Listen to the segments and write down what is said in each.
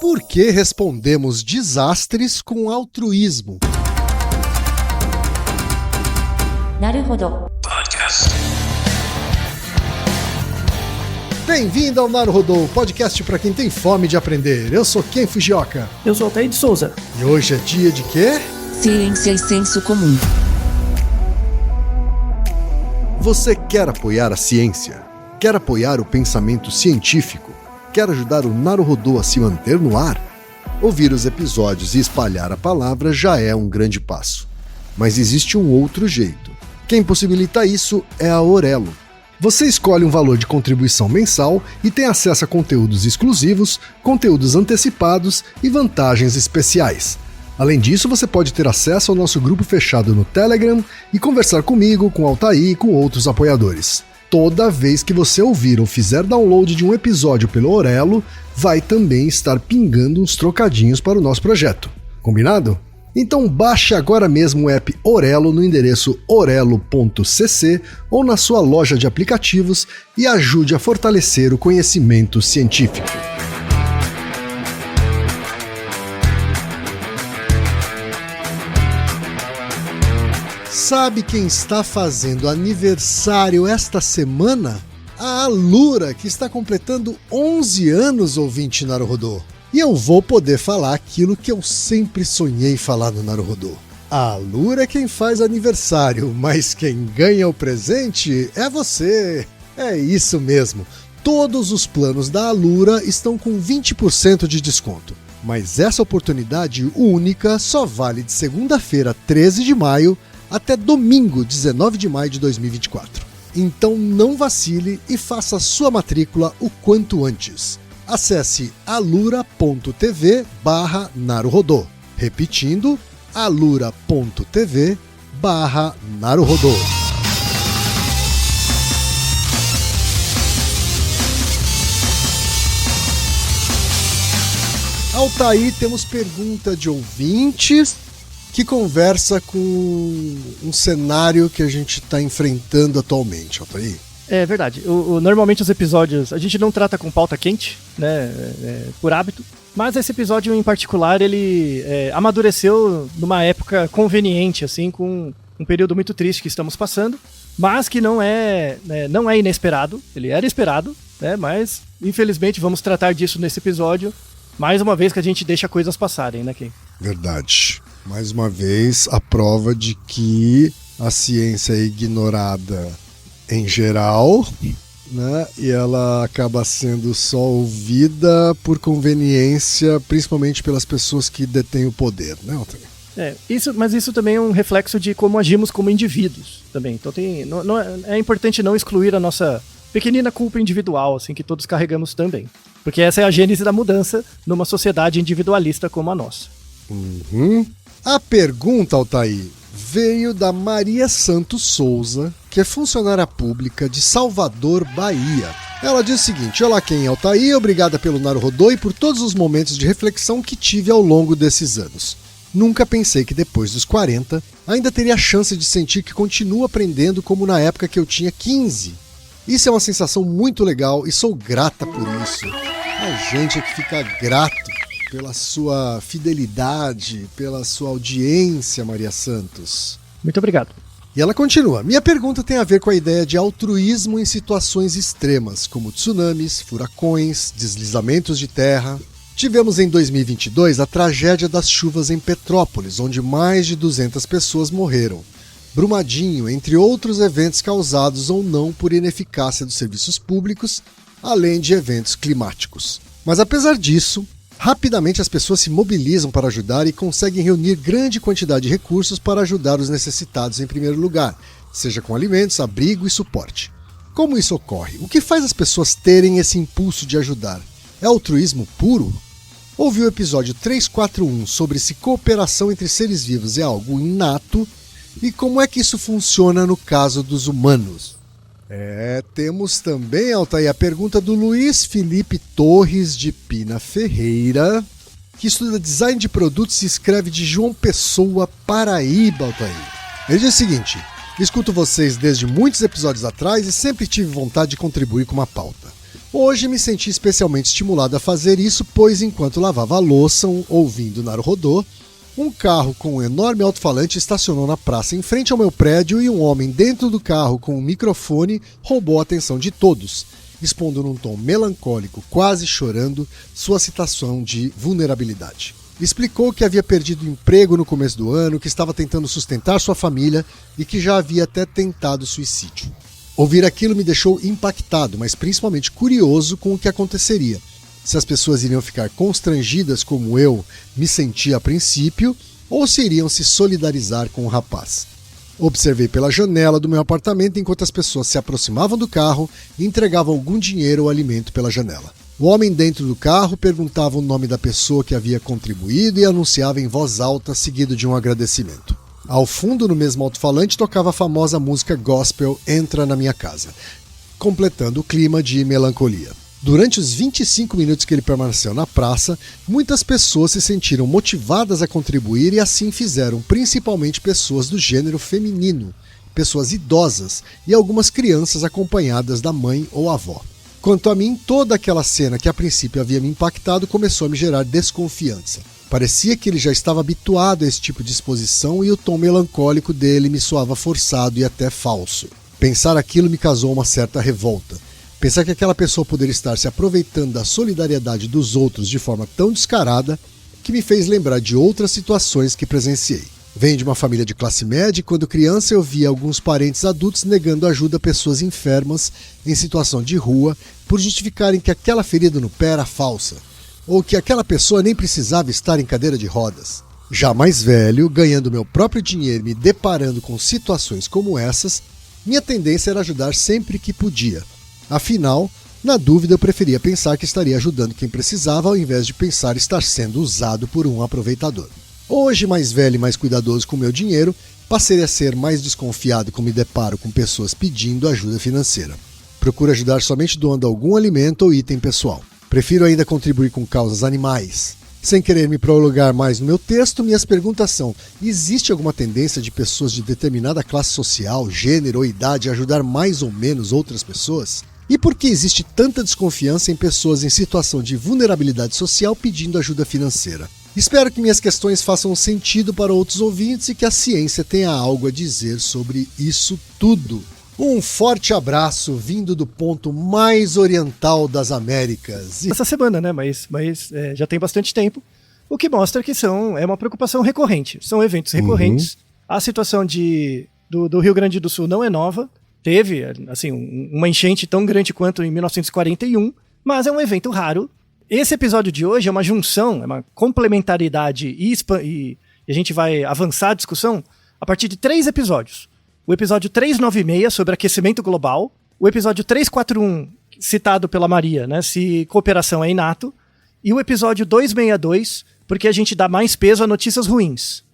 Por que respondemos desastres com altruísmo? Naruhodo. Bem-vindo ao Naruhodo, podcast para quem tem fome de aprender. Eu sou Ken Fujioka. Eu sou Altair de Souza. E hoje é dia de quê? Ciência e senso comum. Você quer apoiar a ciência? Quer apoiar o pensamento científico? Quer ajudar o Naruhodo a se manter no ar? Ouvir os episódios e espalhar a palavra já é um grande passo. Mas existe um outro jeito. Quem possibilita isso é a Orelo. Você escolhe um valor de contribuição mensal e tem acesso a conteúdos exclusivos, conteúdos antecipados e vantagens especiais. Além disso, você pode ter acesso ao nosso grupo fechado no Telegram e conversar comigo, com Altair e com outros apoiadores. Toda vez que você ouvir ou fizer download de um episódio pelo Orelo, vai também estar pingando uns trocadinhos para o nosso projeto. Combinado? Então baixe agora mesmo o app Orelo no endereço orelo.cc ou na sua loja de aplicativos e ajude a fortalecer o conhecimento científico. Sabe quem está fazendo aniversário esta semana? A Alura, que está completando 11 anos, ouvinte Naruhodo. E eu vou poder falar aquilo que eu sempre sonhei falar no Naruhodo. A Alura é quem faz aniversário, mas quem ganha o presente é você. É isso mesmo. Todos os planos da Alura estão com 20% de desconto. Mas essa oportunidade única só vale de segunda-feira, 13 de maio, até domingo, 19 de maio de 2024. Então não vacile e faça sua matrícula o quanto antes. Acesse alura.tv/Naruhodo. Repetindo, alura.tv/Naruhodo. Altair, temos pergunta de ouvintes que conversa com um cenário que a gente está enfrentando atualmente, Altair. É verdade. Normalmente os episódios a gente não trata com pauta quente, né, por hábito, mas esse episódio em particular ele amadureceu numa época conveniente, assim, com um período muito triste que estamos passando, mas que não é inesperado. Ele era esperado, né, mas infelizmente vamos tratar disso nesse episódio, mais uma vez que a gente deixa coisas passarem, né, Ken? Verdade. Mais uma vez, a prova de que a ciência é ignorada em geral, né? E ela acaba sendo só ouvida por conveniência, principalmente pelas pessoas que detêm o poder, né, Altair? Mas isso também é um reflexo de como agimos como indivíduos também. Então é importante não excluir a nossa pequenina culpa individual, assim, que todos carregamos também. Porque essa é a gênese da mudança numa sociedade individualista como a nossa. Uhum. A pergunta, Altair, veio da Maria Santos Souza, que é funcionária pública de Salvador, Bahia. Ela diz o seguinte: olá, Ken e Altair, obrigada pelo Naruhodo e por todos os momentos de reflexão que tive ao longo desses anos. Nunca pensei que depois dos 40 ainda teria a chance de sentir que continuo aprendendo como na época que eu tinha 15. Isso é uma sensação muito legal e sou grata por isso. A gente é que fica grato pela sua fidelidade, pela sua audiência, Maria Santos. Muito obrigado. E ela continua: minha pergunta tem a ver com a ideia de altruísmo em situações extremas, como tsunamis, furacões, deslizamentos de terra. Tivemos em 2022 a tragédia das chuvas em Petrópolis, onde mais de 200 pessoas morreram. Brumadinho, entre outros eventos causados ou não por ineficácia dos serviços públicos, além de eventos climáticos. Mas apesar disso, rapidamente as pessoas se mobilizam para ajudar e conseguem reunir grande quantidade de recursos para ajudar os necessitados em primeiro lugar, seja com alimentos, abrigo e suporte. Como isso ocorre? O que faz as pessoas terem esse impulso de ajudar? É altruísmo puro? Ouvi o episódio 341 sobre se cooperação entre seres vivos é algo inato e como é que isso funciona no caso dos humanos. Temos também, Altair, a pergunta do Luiz Felipe Torres de Pina Ferreira, que estuda design de produtos e escreve de João Pessoa, Paraíba, Altair. Ele diz o seguinte: escuto vocês desde muitos episódios atrás e sempre tive vontade de contribuir com uma pauta. Hoje me senti especialmente estimulado a fazer isso, pois enquanto lavava a louça, ouvindo Naruhodô, um carro com um enorme alto-falante estacionou na praça em frente ao meu prédio e um homem dentro do carro com um microfone roubou a atenção de todos, expondo num tom melancólico, quase chorando, sua situação de vulnerabilidade. Explicou que havia perdido o emprego no começo do ano, que estava tentando sustentar sua família e que já havia até tentado suicídio. Ouvir aquilo me deixou impactado, mas principalmente curioso com o que aconteceria. Se as pessoas iriam ficar constrangidas como eu me senti a princípio, ou se iriam se solidarizar com o rapaz. Observei pela janela do meu apartamento enquanto as pessoas se aproximavam do carro e entregavam algum dinheiro ou alimento pela janela. O homem dentro do carro perguntava o nome da pessoa que havia contribuído e anunciava em voz alta, seguido de um agradecimento. Ao fundo, no mesmo alto-falante, tocava a famosa música gospel Entra na Minha Casa, completando o clima de melancolia. Durante os 25 minutos que ele permaneceu na praça, muitas pessoas se sentiram motivadas a contribuir e assim fizeram, principalmente pessoas do gênero feminino, pessoas idosas e algumas crianças acompanhadas da mãe ou avó. Quanto a mim, toda aquela cena que a princípio havia me impactado começou a me gerar desconfiança. Parecia que ele já estava habituado a esse tipo de exposição e o tom melancólico dele me soava forçado e até falso. Pensar aquilo me causou uma certa revolta. Pensar que aquela pessoa poderia estar se aproveitando da solidariedade dos outros de forma tão descarada que me fez lembrar de outras situações que presenciei. Venho de uma família de classe média e quando criança eu via alguns parentes adultos negando ajuda a pessoas enfermas em situação de rua por justificarem que aquela ferida no pé era falsa, ou que aquela pessoa nem precisava estar em cadeira de rodas. Já mais velho, ganhando meu próprio dinheiro e me deparando com situações como essas, minha tendência era ajudar sempre que podia. Afinal, na dúvida eu preferia pensar que estaria ajudando quem precisava ao invés de pensar estar sendo usado por um aproveitador. Hoje, mais velho e mais cuidadoso com meu dinheiro, passei a ser mais desconfiado quando me deparo com pessoas pedindo ajuda financeira. Procuro ajudar somente doando algum alimento ou item pessoal. Prefiro ainda contribuir com causas animais. Sem querer me prolongar mais no meu texto, minhas perguntas são: existe alguma tendência de pessoas de determinada classe social, gênero ou idade a ajudar mais ou menos outras pessoas? E por que existe tanta desconfiança em pessoas em situação de vulnerabilidade social pedindo ajuda financeira? Espero que minhas questões façam sentido para outros ouvintes e que a ciência tenha algo a dizer sobre isso tudo. Um forte abraço vindo do ponto mais oriental das Américas. Essa semana, né? Mas já tem bastante tempo. O que mostra que é uma preocupação recorrente. São eventos recorrentes. A situação do Rio Grande do Sul não é nova. Teve, assim, uma enchente tão grande quanto em 1941, mas é um evento raro. Esse episódio de hoje é uma junção, é uma complementaridade e a gente vai avançar a discussão a partir de 3 episódios. O episódio 396 sobre aquecimento global, o episódio 341 citado pela Maria, né, se cooperação é inato, e o episódio 262, porque a gente dá mais peso a notícias ruins.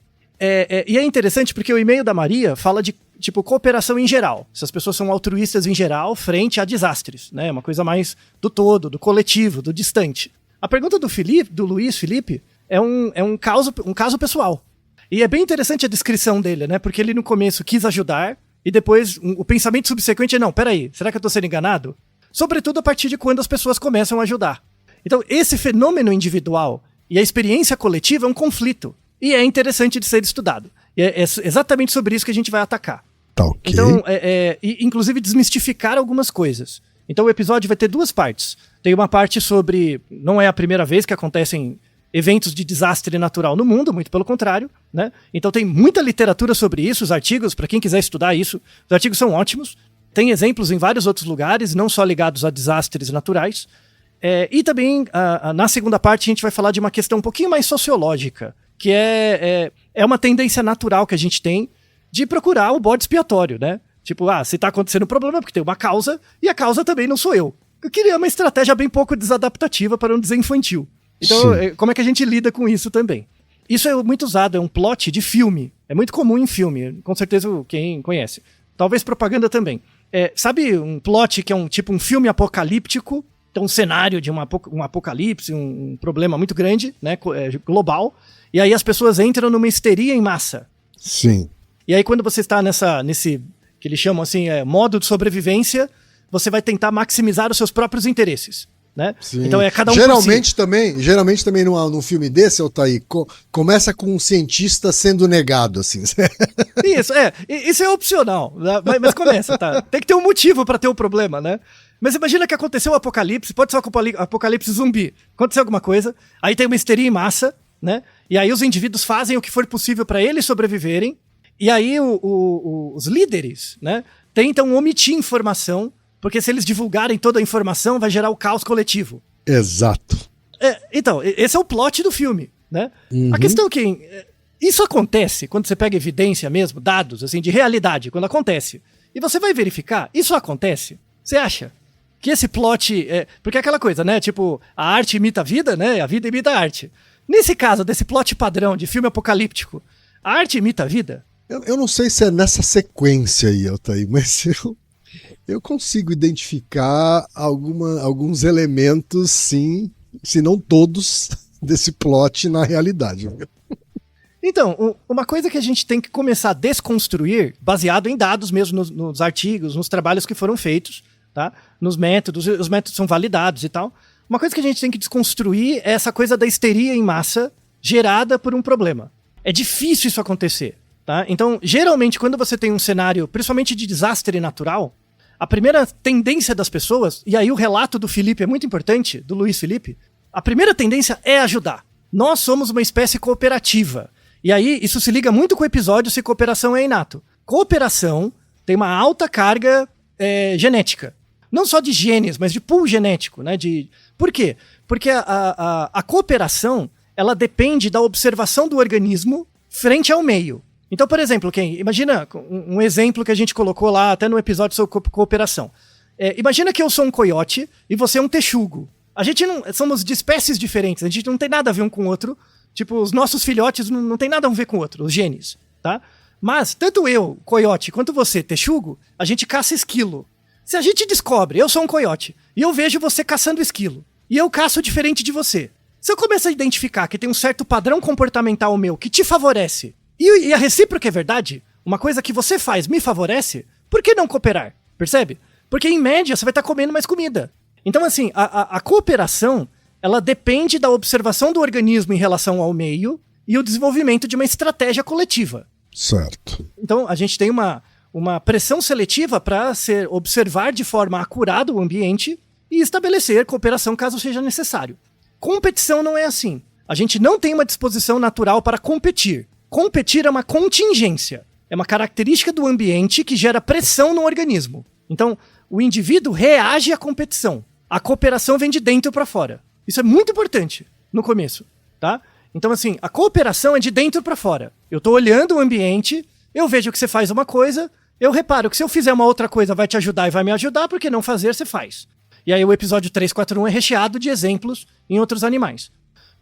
E é interessante porque o e-mail da Maria fala de cooperação em geral. Se as pessoas são altruístas em geral frente a desastres, né? Uma coisa mais do todo, do coletivo, do distante. A pergunta do Luiz Felipe é um caso pessoal. E é bem interessante a descrição dele, né? Porque ele no começo quis ajudar e depois o pensamento subsequente é: não, peraí, será que eu tô sendo enganado? Sobretudo a partir de quando as pessoas começam a ajudar. Então esse fenômeno individual e a experiência coletiva é um conflito. E é interessante de ser estudado. E é exatamente sobre isso que a gente vai atacar. Tá, ok. Então, inclusive desmistificar algumas coisas. Então o episódio vai ter 2 partes. Tem uma parte sobre... Não é a primeira vez que acontecem eventos de desastre natural no mundo, muito pelo contrário, né? Então tem muita literatura sobre isso, os artigos, para quem quiser estudar isso, os artigos são ótimos. Tem exemplos em vários outros lugares, não só ligados a desastres naturais. E também, na segunda parte, a gente vai falar de uma questão um pouquinho mais sociológica, que é uma tendência natural que a gente tem de procurar o bode expiatório, né? Tipo, se tá acontecendo um problema é porque tem uma causa, e a causa também não sou eu. Eu queria uma estratégia bem pouco desadaptativa, para não dizer infantil. Então, como é que a gente lida com isso também? Isso é muito usado, é um plot de filme. É muito comum em filme, com certeza quem conhece. Talvez propaganda também. Sabe um plot que é um filme apocalíptico, então um cenário de um apocalipse, um problema muito grande, né, global, e aí as pessoas entram numa histeria em massa. Sim. E aí quando você está nesse, que eles chamam assim, modo de sobrevivência, você vai tentar maximizar os seus próprios interesses. Né? Sim. Então é cada um geralmente também num filme desse, Altair, começa com um cientista sendo negado, assim. Isso é opcional, né? Mas começa, tá? Tem que ter um motivo pra ter o problema, né? Mas imagina que aconteceu o apocalipse, pode ser um apocalipse zumbi, aconteceu alguma coisa, aí tem uma histeria em massa, né? E aí os indivíduos fazem o que for possível pra eles sobreviverem, e aí os líderes, né, tentam omitir informação, porque se eles divulgarem toda a informação, vai gerar o caos coletivo. Exato. Então, esse é o plot do filme, né? Uhum. A questão é que isso acontece quando você pega evidência mesmo, dados, assim, de realidade, quando acontece. E você vai verificar, isso acontece. Você acha que esse plot... porque é aquela coisa, né? Tipo, a arte imita a vida, né? A vida imita a arte. Nesse caso, desse plot padrão de filme apocalíptico, a arte imita a vida? Eu não sei se é nessa sequência aí, Altair, mas eu consigo identificar alguns elementos, sim, se não todos, desse plot na realidade. Então, uma coisa que a gente tem que começar a desconstruir, baseado em dados mesmo, nos artigos, nos trabalhos que foram feitos, tá? Nos métodos, os métodos são validados e tal. Uma coisa que a gente tem que desconstruir é essa coisa da histeria em massa gerada por um problema. É difícil isso acontecer, tá? Então, geralmente, quando você tem um cenário, principalmente de desastre natural, a primeira tendência das pessoas, e aí o relato do Felipe é muito importante, do Luiz Felipe, a primeira tendência é ajudar. Nós somos uma espécie cooperativa. E aí, isso se liga muito com o episódio se cooperação é inato. Cooperação tem uma alta carga genética. Não só de genes, mas de pool genético, né? Por quê? Porque a cooperação, ela depende da observação do organismo frente ao meio. Então, por exemplo, imagina um exemplo que a gente colocou lá até no episódio sobre cooperação. Imagina que eu sou um coiote e você é um texugo. A gente não... Somos de espécies diferentes, a gente não tem nada a ver um com o outro. Tipo, os nossos filhotes não tem nada a ver com o outro, os genes, tá? Mas, tanto eu, coiote, quanto você, texugo, a gente caça esquilo. Se a gente descobre, eu sou um coiote, e eu vejo você caçando esquilo, e eu caço diferente de você. Se eu começar a identificar que tem um certo padrão comportamental meu que te favorece, e a recíproca é verdade, uma coisa que você faz me favorece, por que não cooperar? Percebe? Porque, em média, você vai estar comendo mais comida. Então, assim, a cooperação, ela depende da observação do organismo em relação ao meio e o desenvolvimento de uma estratégia coletiva. Certo. Então, a gente tem uma pressão seletiva para observar de forma acurada o ambiente e estabelecer cooperação caso seja necessário. Competição não é assim. A gente não tem uma disposição natural para competir. Competir é uma contingência. É uma característica do ambiente que gera pressão no organismo. Então, o indivíduo reage à competição. A cooperação vem de dentro para fora. Isso é muito importante no começo, tá? Então, assim, a cooperação é de dentro para fora. Eu tô olhando o ambiente, eu vejo que você faz uma coisa, eu reparo que se eu fizer uma outra coisa vai te ajudar e vai me ajudar, porque não fazer, você faz. E aí o episódio 341 é recheado de exemplos em outros animais.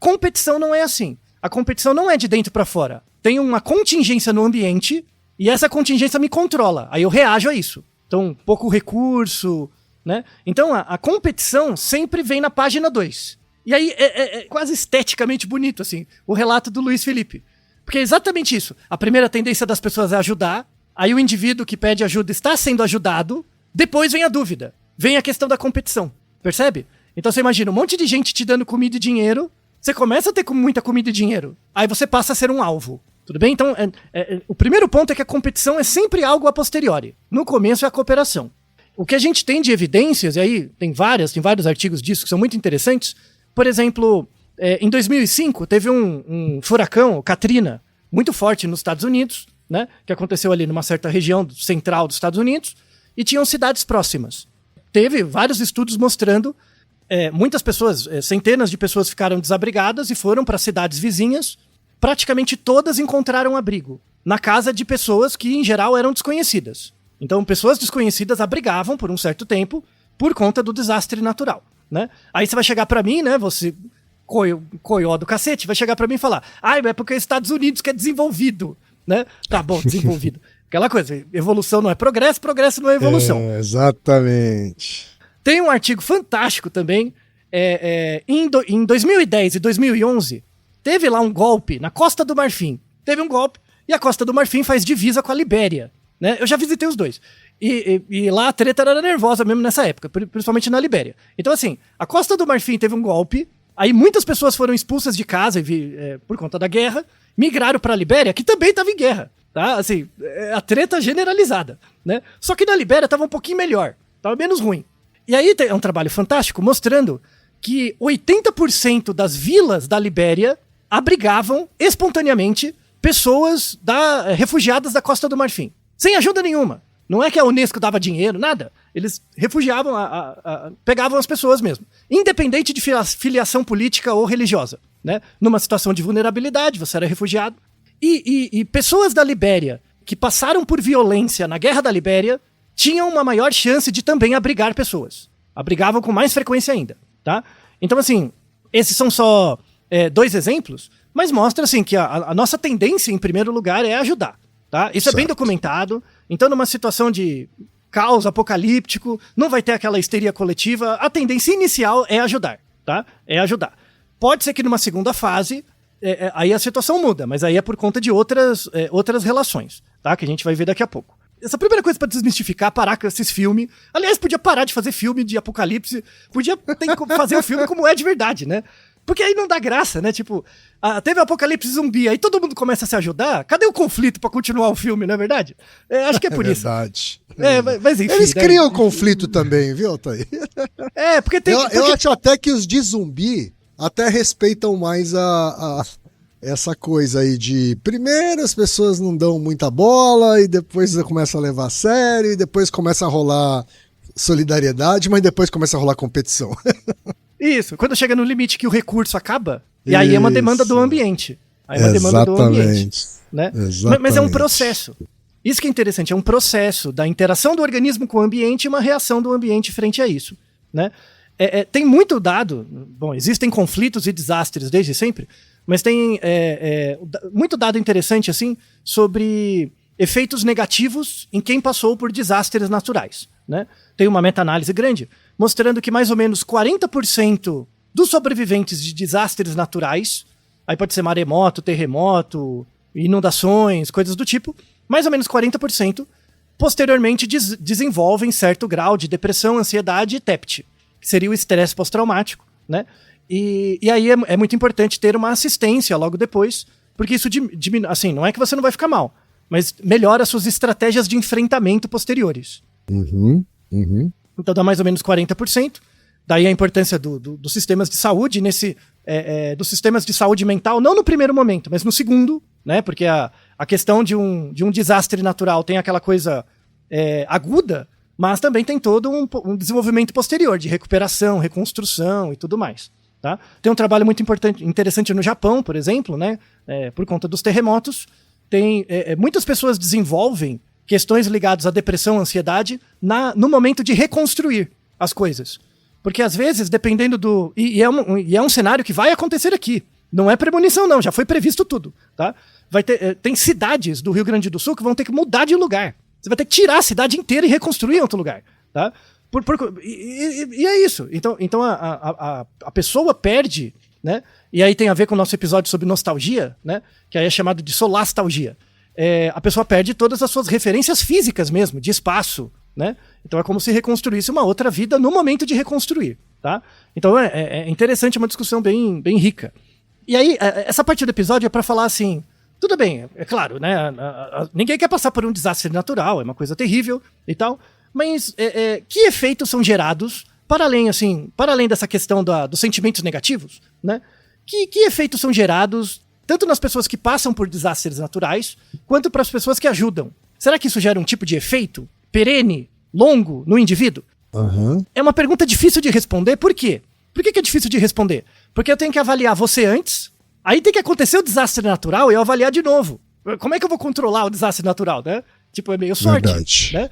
Competição não é assim. A competição não é de dentro para fora. Tem uma contingência no ambiente e essa contingência me controla. Aí eu reajo a isso. Então, pouco recurso, né? Então, a competição sempre vem na página 2. E aí é quase esteticamente bonito, assim, o relato do Luiz Felipe. Porque é exatamente isso. A primeira tendência das pessoas é ajudar, aí o indivíduo que pede ajuda está sendo ajudado, depois vem a dúvida, vem a questão da competição, percebe? Então você imagina um monte de gente te dando comida e dinheiro, você começa a ter muita comida e dinheiro, aí você passa a ser um alvo, tudo bem? Então, o primeiro ponto é que a competição é sempre algo a posteriori. No começo é a cooperação. O que a gente tem de evidências, e aí tem vários artigos disso que são muito interessantes. Por exemplo, em 2005 teve um furacão, o Katrina, muito forte nos Estados Unidos, né, que aconteceu ali numa certa região central dos Estados Unidos, e tinham cidades próximas. Teve vários estudos mostrando, muitas pessoas, centenas de pessoas ficaram desabrigadas e foram para cidades vizinhas. Praticamente todas encontraram abrigo na casa de pessoas que, em geral, eram desconhecidas. Então, pessoas desconhecidas abrigavam por um certo tempo por conta do desastre natural, né? Aí você vai chegar pra mim, né? Você, coió do cacete, vai chegar pra mim e falar: é porque os Estados Unidos que é desenvolvido, né? Tá bom, desenvolvido. Aquela coisa, evolução não é progresso, progresso não é evolução. Exatamente. Tem um artigo fantástico também, em 2010 e 2011, teve lá um golpe na Costa do Marfim. Teve um golpe e a Costa do Marfim faz divisa com a Libéria. né? Eu já visitei os dois. E lá a treta era nervosa mesmo nessa época, principalmente na Libéria. Então, assim, a Costa do Marfim teve um golpe, aí muitas pessoas foram expulsas de casa por conta da guerra, migraram pra Libéria, que também estava em guerra, tá? Assim, a treta generalizada, né? Só que na Libéria estava um pouquinho melhor, estava menos ruim. E aí é um trabalho fantástico mostrando que 80% das vilas da Libéria abrigavam espontaneamente pessoas refugiadas da Costa do Marfim, sem ajuda nenhuma. Não é que a Unesco dava dinheiro, nada. Eles refugiavam, pegavam as pessoas mesmo, independente de filiação política ou religiosa, né? Numa situação de vulnerabilidade, você era refugiado. E pessoas da Libéria que passaram por violência na Guerra da Libéria tinham uma maior chance de também abrigar pessoas. Abrigavam com mais frequência ainda, tá? Então, assim, esses são só 2 exemplos, mas mostra, assim, que a nossa tendência, em primeiro lugar, é ajudar, tá? Isso é bem documentado. Então, numa situação de caos apocalíptico, não vai ter aquela histeria coletiva, a tendência inicial é ajudar, tá? É ajudar. Pode ser que numa segunda fase, aí a situação muda, mas aí é por conta de outras relações, tá? Que a gente vai ver daqui a pouco. Essa primeira coisa pra desmistificar, parar com esses filmes. Aliás, podia parar de fazer filme de apocalipse, podia fazer o filme como é de verdade, né? Porque aí não dá graça, né? Tipo, teve o apocalipse zumbi, aí todo mundo começa a se ajudar. Cadê o conflito pra continuar o filme, não é verdade? Acho que é por isso. Verdade. Mas enfim. Eles criam conflito também, viu, Altair? Porque tem... Eu acho até que os de zumbi até respeitam mais essa coisa aí de primeiro as pessoas não dão muita bola e depois começa a levar a sério e depois começa a rolar solidariedade, mas depois começa a rolar competição. Isso, quando chega no limite que o recurso acaba, e aí é uma demanda do ambiente. Aí é uma demanda do ambiente. Né? Mas é um processo. Isso que é interessante, é um processo da interação do organismo com o ambiente e uma reação do ambiente frente a isso. Né? Tem muito dado, bom, existem conflitos e desastres desde sempre, mas tem muito dado interessante assim sobre efeitos negativos em quem passou por desastres naturais. Né? Tem uma meta-análise grande mostrando que mais ou menos 40% dos sobreviventes de desastres naturais, aí pode ser maremoto, terremoto, inundações, coisas do tipo, mais ou menos 40% posteriormente desenvolvem certo grau de depressão, ansiedade e TEPT, que seria o estresse pós-traumático, né? E aí é muito importante ter uma assistência logo depois, porque isso diminui, assim, não é que você não vai ficar mal, mas melhora as suas estratégias de enfrentamento posteriores. Então dá mais ou menos 40%. Daí a importância dos sistemas de saúde, dos sistemas de saúde mental, não no primeiro momento, mas no segundo, né? Porque a questão de um desastre natural tem aquela coisa aguda, mas também tem todo um desenvolvimento posterior, de recuperação, reconstrução e tudo mais. Tá? Tem um trabalho muito interessante no Japão, por exemplo, né? Por conta dos terremotos. Muitas pessoas desenvolvem questões ligadas à depressão, ansiedade, no momento de reconstruir as coisas. Porque às vezes, dependendo e é um cenário que vai acontecer aqui. Não é premonição, não. Já foi previsto tudo. Tá? Tem cidades do Rio Grande do Sul que vão ter que mudar de lugar. Você vai ter que tirar a cidade inteira e reconstruir em outro lugar. Tá? E é isso. Então a pessoa perde, né? E aí tem a ver com o nosso episódio sobre nostalgia, né? Que aí é chamado de solastalgia. A pessoa perde todas as suas referências físicas mesmo, de espaço, né? Então é como se reconstruísse uma outra vida no momento de reconstruir, tá? Então é interessante, é uma discussão bem, bem rica. E aí, essa parte do episódio é para falar assim, tudo bem, é claro, né? Ninguém quer passar por um desastre natural, é uma coisa terrível e tal, mas que efeitos são gerados, para além dessa questão dos sentimentos negativos, né? Que efeitos são gerados tanto nas pessoas que passam por desastres naturais, quanto para as pessoas que ajudam? Será que isso gera um tipo de efeito perene, longo, no indivíduo? É uma pergunta difícil de responder, por quê? Por que é difícil de responder? Porque eu tenho que avaliar você antes, aí tem que acontecer o desastre natural e eu avaliar de novo. Como é que eu vou controlar o desastre natural, né? Tipo, é meio sorte. Verdade. Né?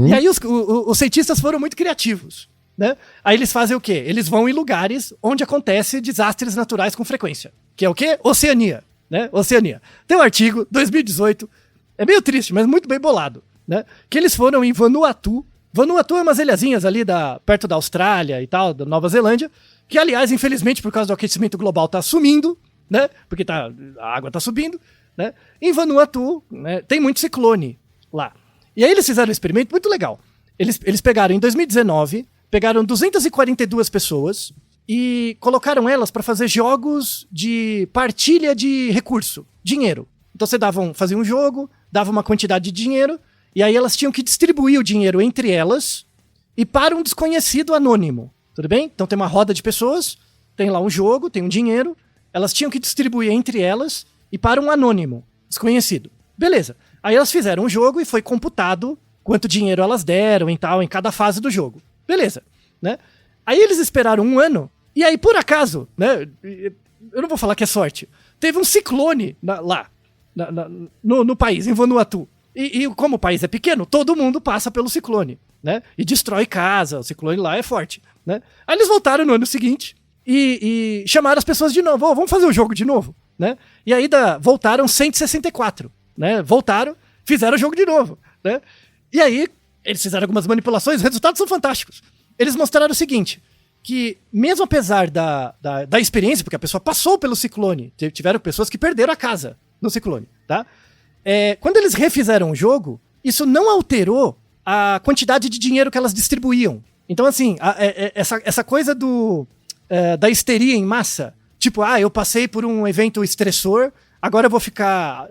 E aí os cientistas foram muito criativos. Né? Aí eles fazem o quê? Eles vão em lugares onde acontece desastres naturais com frequência. Que é o quê? Oceania. Né? Oceania. Tem um artigo, 2018, é meio triste, mas muito bem bolado. Né? Que eles foram em Vanuatu. Vanuatu é umas ilhazinhas ali perto da Austrália e tal, da Nova Zelândia, que aliás, infelizmente, por causa do aquecimento global, tá sumindo, né? Porque a água tá subindo. Né? Em Vanuatu, né, tem muito ciclone lá. E aí eles fizeram um experimento muito legal. Eles pegaram, em 2019, pegaram 242 pessoas e colocaram elas para fazer jogos de partilha de recurso, dinheiro. Então faziam um jogo, dava uma quantidade de dinheiro, e aí elas tinham que distribuir o dinheiro entre elas e para um desconhecido anônimo. Tudo bem? Então tem uma roda de pessoas, tem lá um jogo, tem um dinheiro, elas tinham que distribuir entre elas e para um anônimo, desconhecido. Beleza. Aí elas fizeram um jogo e foi computado quanto dinheiro elas deram e tal, em cada fase do jogo. Beleza, né? Aí eles esperaram um ano, e aí por acaso, né? Eu não vou falar que é sorte, teve um ciclone no país, em Vanuatu. E como o país é pequeno, todo mundo passa pelo ciclone, né? E destrói casa, o ciclone lá é forte, né? Aí eles voltaram no ano seguinte e chamaram as pessoas de novo. Vamos fazer o jogo de novo, né? E aí voltaram 164, né? Voltaram, fizeram o jogo de novo, né? E aí eles fizeram algumas manipulações, os resultados são fantásticos. Eles mostraram o seguinte, que mesmo apesar da experiência, porque a pessoa passou pelo ciclone, tiveram pessoas que perderam a casa no ciclone, tá? Quando eles refizeram o jogo, isso não alterou a quantidade de dinheiro que elas distribuíam. Então, assim, essa coisa da histeria em massa, tipo, eu passei por um evento estressor, agora eu vou ficar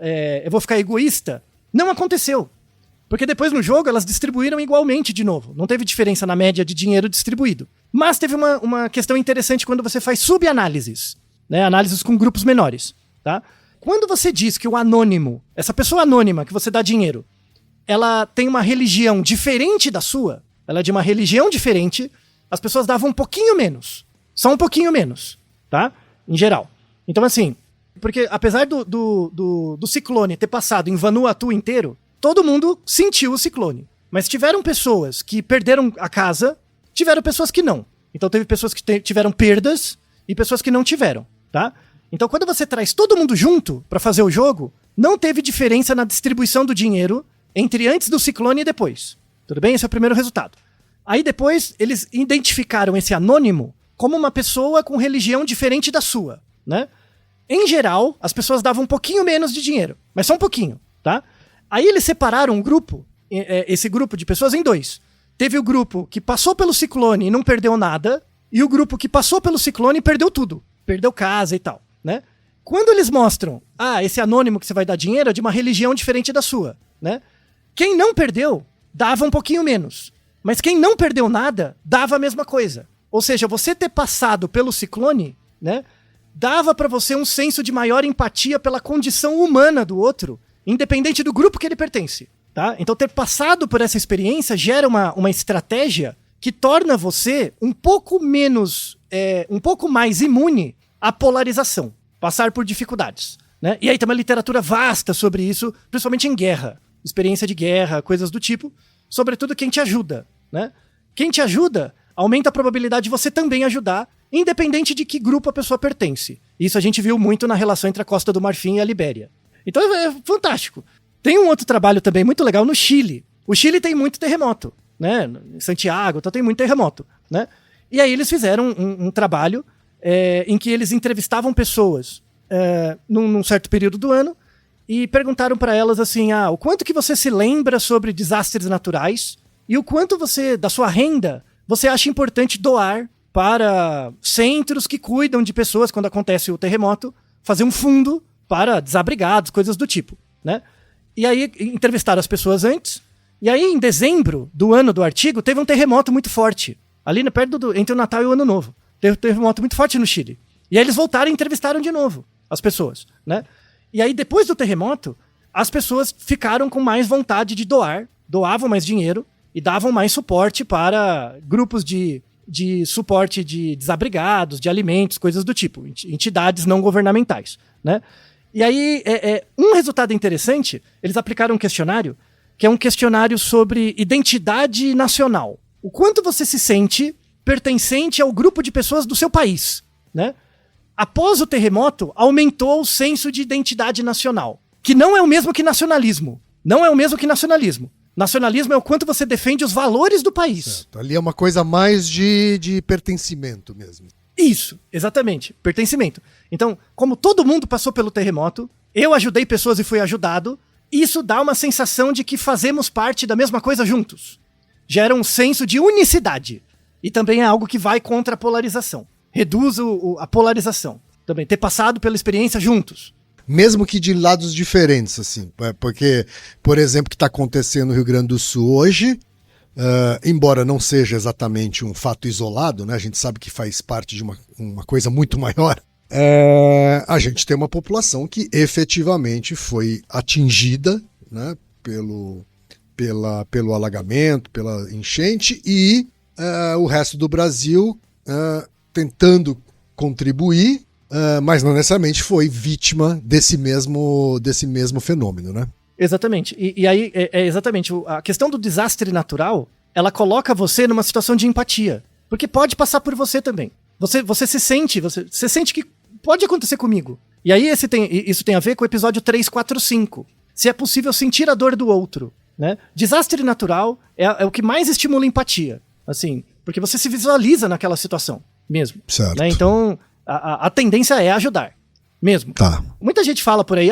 egoísta, não aconteceu. Porque depois no jogo elas distribuíram igualmente de novo. Não teve diferença na média de dinheiro distribuído. Mas teve uma questão interessante quando você faz subanálises, né? Análises com grupos menores, tá? Quando você diz que o anônimo, essa pessoa anônima que você dá dinheiro, ela tem uma religião diferente da sua, ela é de uma religião diferente, as pessoas davam um pouquinho menos. Só um pouquinho menos, tá? Em geral. Então assim, porque apesar do ciclone ter passado em Vanuatu inteiro, todo mundo sentiu o ciclone. Mas tiveram pessoas que perderam a casa, tiveram pessoas que não. Então teve pessoas que tiveram perdas e pessoas que não tiveram, tá? Então quando você traz todo mundo junto pra fazer o jogo, não teve diferença na distribuição do dinheiro entre antes do ciclone e depois. Tudo bem? Esse é o primeiro resultado. Aí depois eles identificaram esse anônimo como uma pessoa com religião diferente da sua, né? Em geral, as pessoas davam um pouquinho menos de dinheiro, mas só um pouquinho, tá? Aí eles separaram um grupo, esse grupo de pessoas, em dois. Teve o grupo que passou pelo ciclone e não perdeu nada, e o grupo que passou pelo ciclone e perdeu tudo. Perdeu casa e tal, né? Quando eles mostram, esse anônimo que você vai dar dinheiro é de uma religião diferente da sua, né? Quem não perdeu, dava um pouquinho menos. Mas quem não perdeu nada, dava a mesma coisa. Ou seja, você ter passado pelo ciclone, né? Dava pra você um senso de maior empatia pela condição humana do outro, independente do grupo que ele pertence, tá? Então ter passado por essa experiência gera uma estratégia que torna você um pouco mais imune à polarização, passar por dificuldades, né? E aí tem uma literatura vasta sobre isso, principalmente em guerra, experiência de guerra, coisas do tipo, sobretudo quem te ajuda, né? Quem te ajuda aumenta a probabilidade de você também ajudar, independente de que grupo a pessoa pertence. Isso a gente viu muito na relação entre a Costa do Marfim e a Libéria. Então é fantástico. Tem um outro trabalho também muito legal no Chile. O Chile tem muito terremoto, né? Em Santiago, então tem muito terremoto, né? E aí eles fizeram um trabalho em que eles entrevistavam pessoas num certo período do ano e perguntaram para elas assim, o quanto que você se lembra sobre desastres naturais e o quanto da sua renda, você acha importante doar para centros que cuidam de pessoas quando acontece o terremoto, fazer um fundo para desabrigados, coisas do tipo, né? E aí entrevistaram as pessoas antes, e aí em dezembro do ano do artigo teve um terremoto muito forte, ali perto entre o Natal e o Ano Novo. Teve um terremoto muito forte no Chile. E aí eles voltaram e entrevistaram de novo as pessoas, né? E aí depois do terremoto, as pessoas ficaram com mais vontade de doavam mais dinheiro e davam mais suporte para grupos de suporte de desabrigados, de alimentos, coisas do tipo, entidades não governamentais, né? E aí, um resultado interessante, eles aplicaram um questionário, que é um questionário sobre identidade nacional. O quanto você se sente pertencente ao grupo de pessoas do seu país, né? Após o terremoto, aumentou o senso de identidade nacional, que não é o mesmo que nacionalismo. Não é o mesmo que nacionalismo. Nacionalismo é o quanto você defende os valores do país. Certo. Ali é uma coisa mais de pertencimento mesmo. Isso, exatamente, pertencimento. Então, como todo mundo passou pelo terremoto, eu ajudei pessoas e fui ajudado, isso dá uma sensação de que fazemos parte da mesma coisa juntos. Gera um senso de unicidade. E também é algo que vai contra a polarização. Reduz a polarização. Também ter passado pela experiência juntos. Mesmo que de lados diferentes, assim. Porque, por exemplo, o que está acontecendo no Rio Grande do Sul hoje, embora não seja exatamente um fato isolado, né, a gente sabe que faz parte de uma coisa muito maior, a gente tem uma população que efetivamente foi atingida, né, pelo alagamento, pela enchente, e o resto do Brasil tentando contribuir, mas não necessariamente foi vítima desse mesmo fenômeno, né? Exatamente. E aí, exatamente, a questão do desastre natural, ela coloca você numa situação de empatia. Porque pode passar por você também. Você se sente, você sente que pode acontecer comigo. E aí isso tem a ver com o episódio 345. Se é possível sentir a dor do outro, né? Desastre natural é o que mais estimula empatia. Assim, porque você se visualiza naquela situação mesmo. Certo. Né? Então, a tendência é ajudar. Mesmo. Tá. Muita gente fala por aí,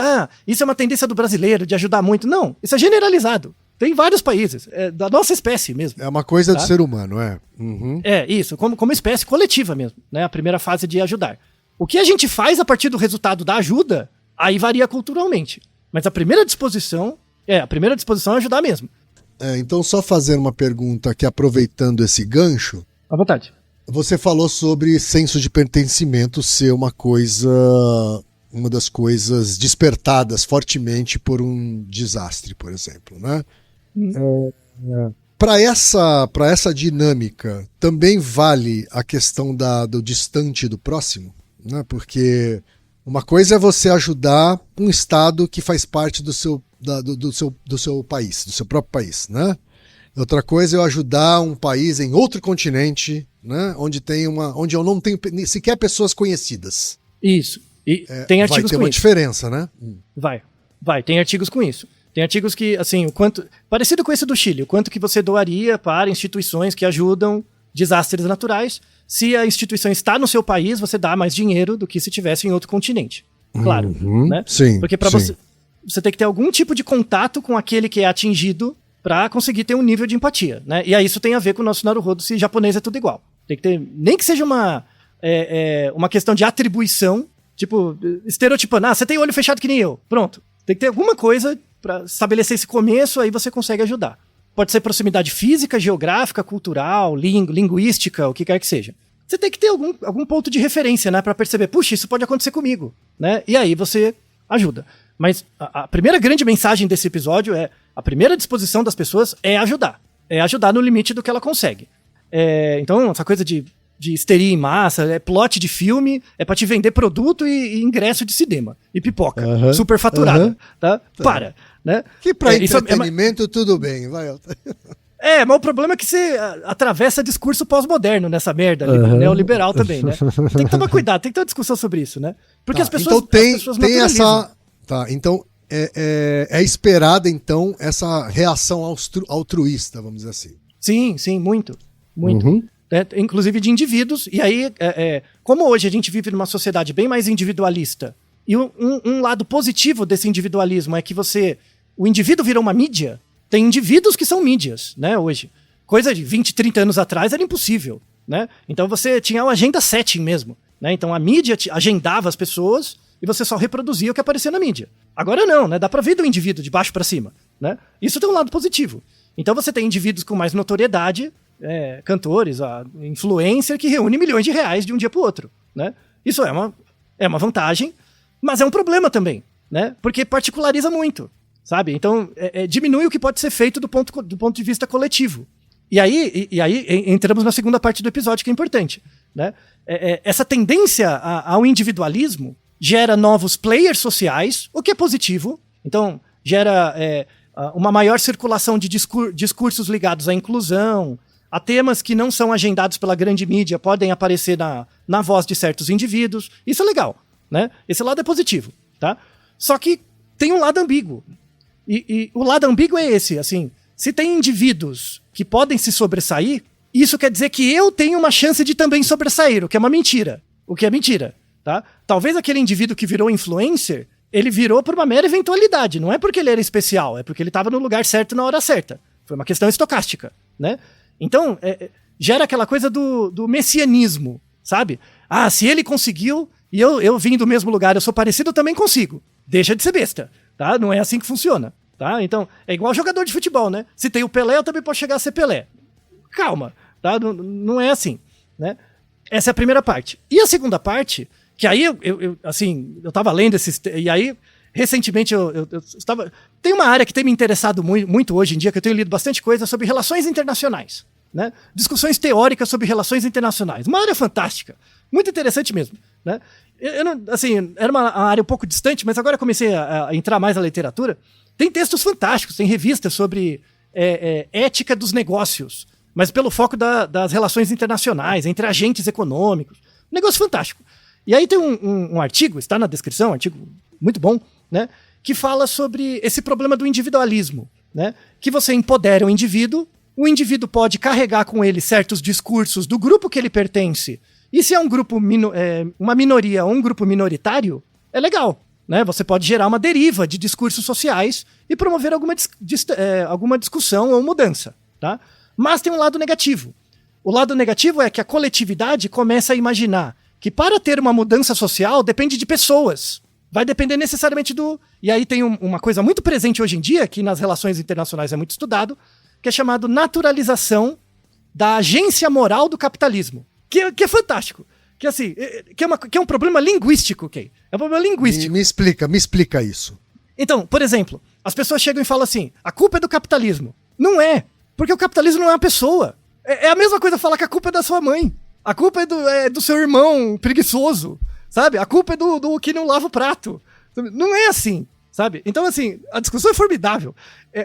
isso é uma tendência do brasileiro, de ajudar muito. Não, isso é generalizado. Tem vários países, da nossa espécie mesmo. É uma coisa do ser humano, é. Uhum. É, isso, como espécie coletiva mesmo, né? A primeira fase de ajudar. O que a gente faz a partir do resultado da ajuda, aí varia culturalmente. Mas a primeira disposição é ajudar mesmo. Então, só fazer uma pergunta aqui, aproveitando esse gancho. À vontade. Você falou sobre senso de pertencimento ser uma das coisas despertadas fortemente por um desastre, por exemplo, né? Para essa dinâmica, também vale a questão do distante do próximo, né? Porque uma coisa é você ajudar um estado que faz parte do seu país, do seu próprio país, né? Outra coisa é eu ajudar um país em outro continente, né? Onde eu não tenho sequer pessoas conhecidas. Isso. E tem artigos com isso. Vai ter uma diferença, né? Vai. Tem artigos com isso. Tem artigos que, assim, parecido com esse do Chile, o quanto que você doaria para instituições que ajudam desastres naturais. Se a instituição está no seu país, você dá mais dinheiro do que se tivesse em outro continente. Claro. Né? Sim. Porque para você tem que ter algum tipo de contato com aquele que é atingido para conseguir ter um nível de empatia, né? E aí isso tem a ver com o nosso Naruhodo, se japonês é tudo igual. Tem que ter, nem que seja uma questão de atribuição, tipo, estereotipando, você tem olho fechado que nem eu, pronto. Tem que ter alguma coisa para estabelecer esse começo, aí você consegue ajudar. Pode ser proximidade física, geográfica, cultural, linguística, o que quer que seja. Você tem que ter algum ponto de referência, né, para perceber, puxa, isso pode acontecer comigo, né? E aí você ajuda. Mas a primeira grande mensagem desse episódio a primeira disposição das pessoas é ajudar. É ajudar no limite do que ela consegue. Então, essa coisa de histeria em massa, plot de filme, é pra te vender produto e ingresso de cinema. E pipoca. Superfaturada. Tá? Para. Né? Que pra entretenimento tudo bem. Vai. Mas o problema é que você atravessa discurso pós-moderno nessa merda, neoliberal também, né? Tem que tomar cuidado, tem que ter uma discussão sobre isso, né? Porque as pessoas... Então as pessoas tem essa... Tá, então é esperada, então, essa reação altruísta, vamos dizer assim. Sim, muito. Muito. Inclusive de indivíduos. E aí, como hoje a gente vive numa sociedade bem mais individualista, e um lado positivo desse individualismo é que o indivíduo virou uma mídia, tem indivíduos que são mídias, né, hoje. Coisa de 20, 30 anos atrás era impossível, né? Então você tinha o agenda setting mesmo, né? Então a mídia agendava as pessoas e você só reproduzia o que aparecia na mídia. Agora não, né? Dá pra ver do indivíduo de baixo pra cima, né? Isso tem um lado positivo. Então você tem indivíduos com mais notoriedade, cantores, influencer, que reúne milhões de reais de um dia pro outro, né? Isso é uma vantagem, mas é um problema também, né? Porque particulariza muito, sabe? Então diminui o que pode ser feito do ponto de vista coletivo. E aí entramos na segunda parte do episódio, que é importante, né? Essa tendência ao individualismo gera novos players sociais, o que é positivo. Então, gera uma maior circulação de discursos ligados à inclusão, a temas que não são agendados pela grande mídia, podem aparecer na voz de certos indivíduos. Isso é legal, né? Esse lado é positivo, tá? Só que tem um lado ambíguo. E o lado ambíguo é esse, assim, se tem indivíduos que podem se sobressair, isso quer dizer que eu tenho uma chance de também sobressair, o que é mentira, tá? Talvez aquele indivíduo que virou influencer ele virou por uma mera eventualidade. Não é porque ele era especial, é porque ele estava no lugar certo na hora certa. Foi uma questão estocástica, né? Então, gera aquela coisa do messianismo, sabe? Ah, se ele conseguiu e eu vim do mesmo lugar, eu sou parecido, eu também consigo. Deixa de ser besta, tá? Não é assim que funciona, tá? Então, é igual jogador de futebol, né? Se tem o Pelé, eu também posso chegar a ser Pelé. Calma, tá? Não é assim, né? Essa é a primeira parte. E a segunda parte, que aí eu tava lendo esses... E aí, recentemente, eu estava... Tem uma área que tem me interessado muito hoje em dia, que eu tenho lido bastante coisa sobre relações internacionais, né? Discussões teóricas sobre relações internacionais. Uma área fantástica. Muito interessante mesmo, né? Era uma área um pouco distante, mas agora eu comecei a entrar mais na literatura. Tem textos fantásticos, tem revistas sobre ética dos negócios, mas pelo foco das relações internacionais, entre agentes econômicos. Um negócio fantástico. E aí tem um artigo, está na descrição, um artigo muito bom, né, que fala sobre esse problema do individualismo, né, que você empodera o indivíduo pode carregar com ele certos discursos do grupo que ele pertence, e se é um grupo, uma minoria ou um grupo minoritário, é legal, né, você pode gerar uma deriva de discursos sociais e promover alguma discussão ou mudança, tá? Mas tem um lado negativo. O lado negativo é que a coletividade começa a imaginar que para ter uma mudança social depende de pessoas. Vai depender necessariamente do... E aí tem uma coisa muito presente hoje em dia, que nas relações internacionais é muito estudado, que é chamado naturalização da agência moral do capitalismo. Que é fantástico. Que, assim, que é um problema linguístico, Kay. É um problema linguístico. Me explica isso. Então, por exemplo, as pessoas chegam e falam assim, a culpa é do capitalismo. Não é, porque o capitalismo não é uma pessoa. É a mesma coisa falar que a culpa é da sua mãe. A culpa é do seu irmão preguiçoso, sabe? A culpa é do que não lava o prato. Não é assim, sabe? Então, assim, a discussão é formidável.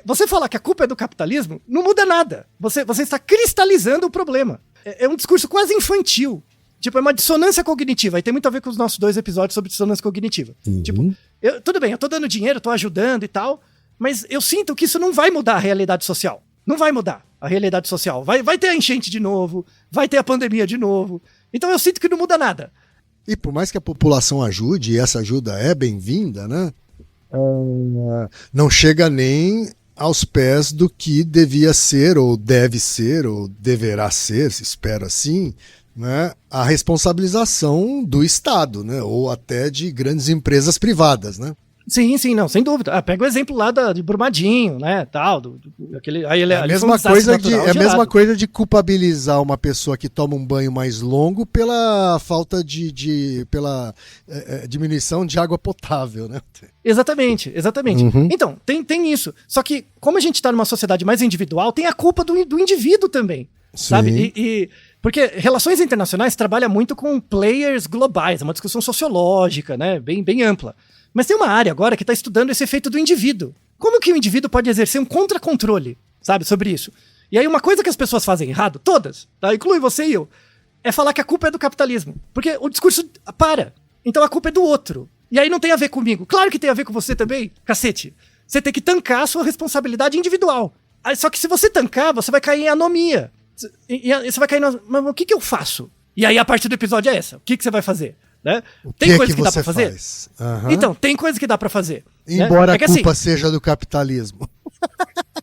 Você falar que a culpa é do capitalismo não muda nada. Você está cristalizando o problema. É um discurso quase infantil. Tipo, é uma dissonância cognitiva. E tem muito a ver com os nossos 2 episódios sobre dissonância cognitiva. Uhum. Tipo, tudo bem, eu tô dando dinheiro, tô ajudando e tal, mas eu sinto que isso não vai mudar a realidade social. Não vai mudar a realidade social. Vai ter a enchente de novo, vai ter a pandemia de novo. Então eu sinto que não muda nada. E por mais que a população ajude, e essa ajuda é bem-vinda, né? Não chega nem aos pés do que devia ser, ou deve ser, ou deverá ser, se espera assim, né? A responsabilização do Estado, né? Ou até de grandes empresas privadas, né? Sim, não, sem dúvida. Pega o exemplo lá de Brumadinho, né, tal, aí ele é a mesma coisa de culpabilizar uma pessoa que toma um banho mais longo pela falta pela diminuição de água potável, né? Exatamente. Uhum. Então, tem isso. Só que, como a gente está numa sociedade mais individual, tem a culpa do indivíduo também, sim, sabe? Porque relações internacionais trabalha muito com players globais, é uma discussão sociológica, né, bem ampla. Mas tem uma área agora que está estudando esse efeito do indivíduo. Como que o indivíduo pode exercer um contra-controle, sabe, sobre isso? E aí uma coisa que as pessoas fazem errado, todas, tá? Inclui você e eu, é falar que a culpa é do capitalismo. Porque o discurso para. Então a culpa é do outro. E aí não tem a ver comigo. Claro que tem a ver com você também, cacete. Você tem que tancar a sua responsabilidade individual. Só que se você tancar, você vai cair em anomia. E você vai cair mas o que eu faço? E aí a parte do episódio é essa. O que você vai fazer? Né? Tem coisa que dá pra fazer? Uhum. Então, tem coisa que dá pra fazer. Embora né? a culpa seja do capitalismo.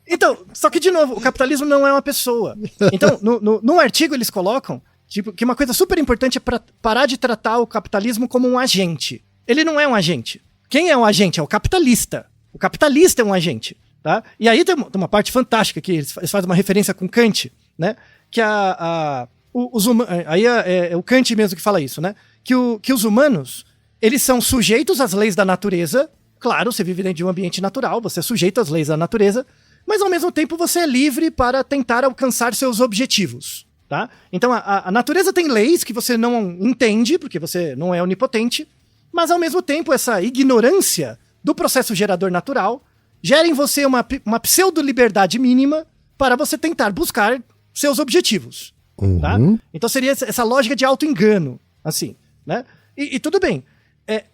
Então, só que de novo, o capitalismo não é uma pessoa. Então, no artigo eles colocam tipo, que uma coisa super importante é parar de tratar o capitalismo como um agente. Ele não é um agente. Quem é um agente? É o capitalista. O capitalista é um agente. Tá? E aí tem uma parte fantástica que eles fazem uma referência com Kant, né? Que aí é o Kant mesmo que fala isso, né? Que os humanos, eles são sujeitos às leis da natureza. Claro, você vive dentro de um ambiente natural, você é sujeito às leis da natureza, mas ao mesmo tempo você é livre para tentar alcançar seus objetivos, tá? Então a natureza tem leis que você não entende, porque você não é onipotente, mas ao mesmo tempo essa ignorância do processo gerador natural gera em você uma pseudo-liberdade mínima para você tentar buscar seus objetivos, tá? Então seria essa lógica de auto-engano, assim, né? E tudo bem.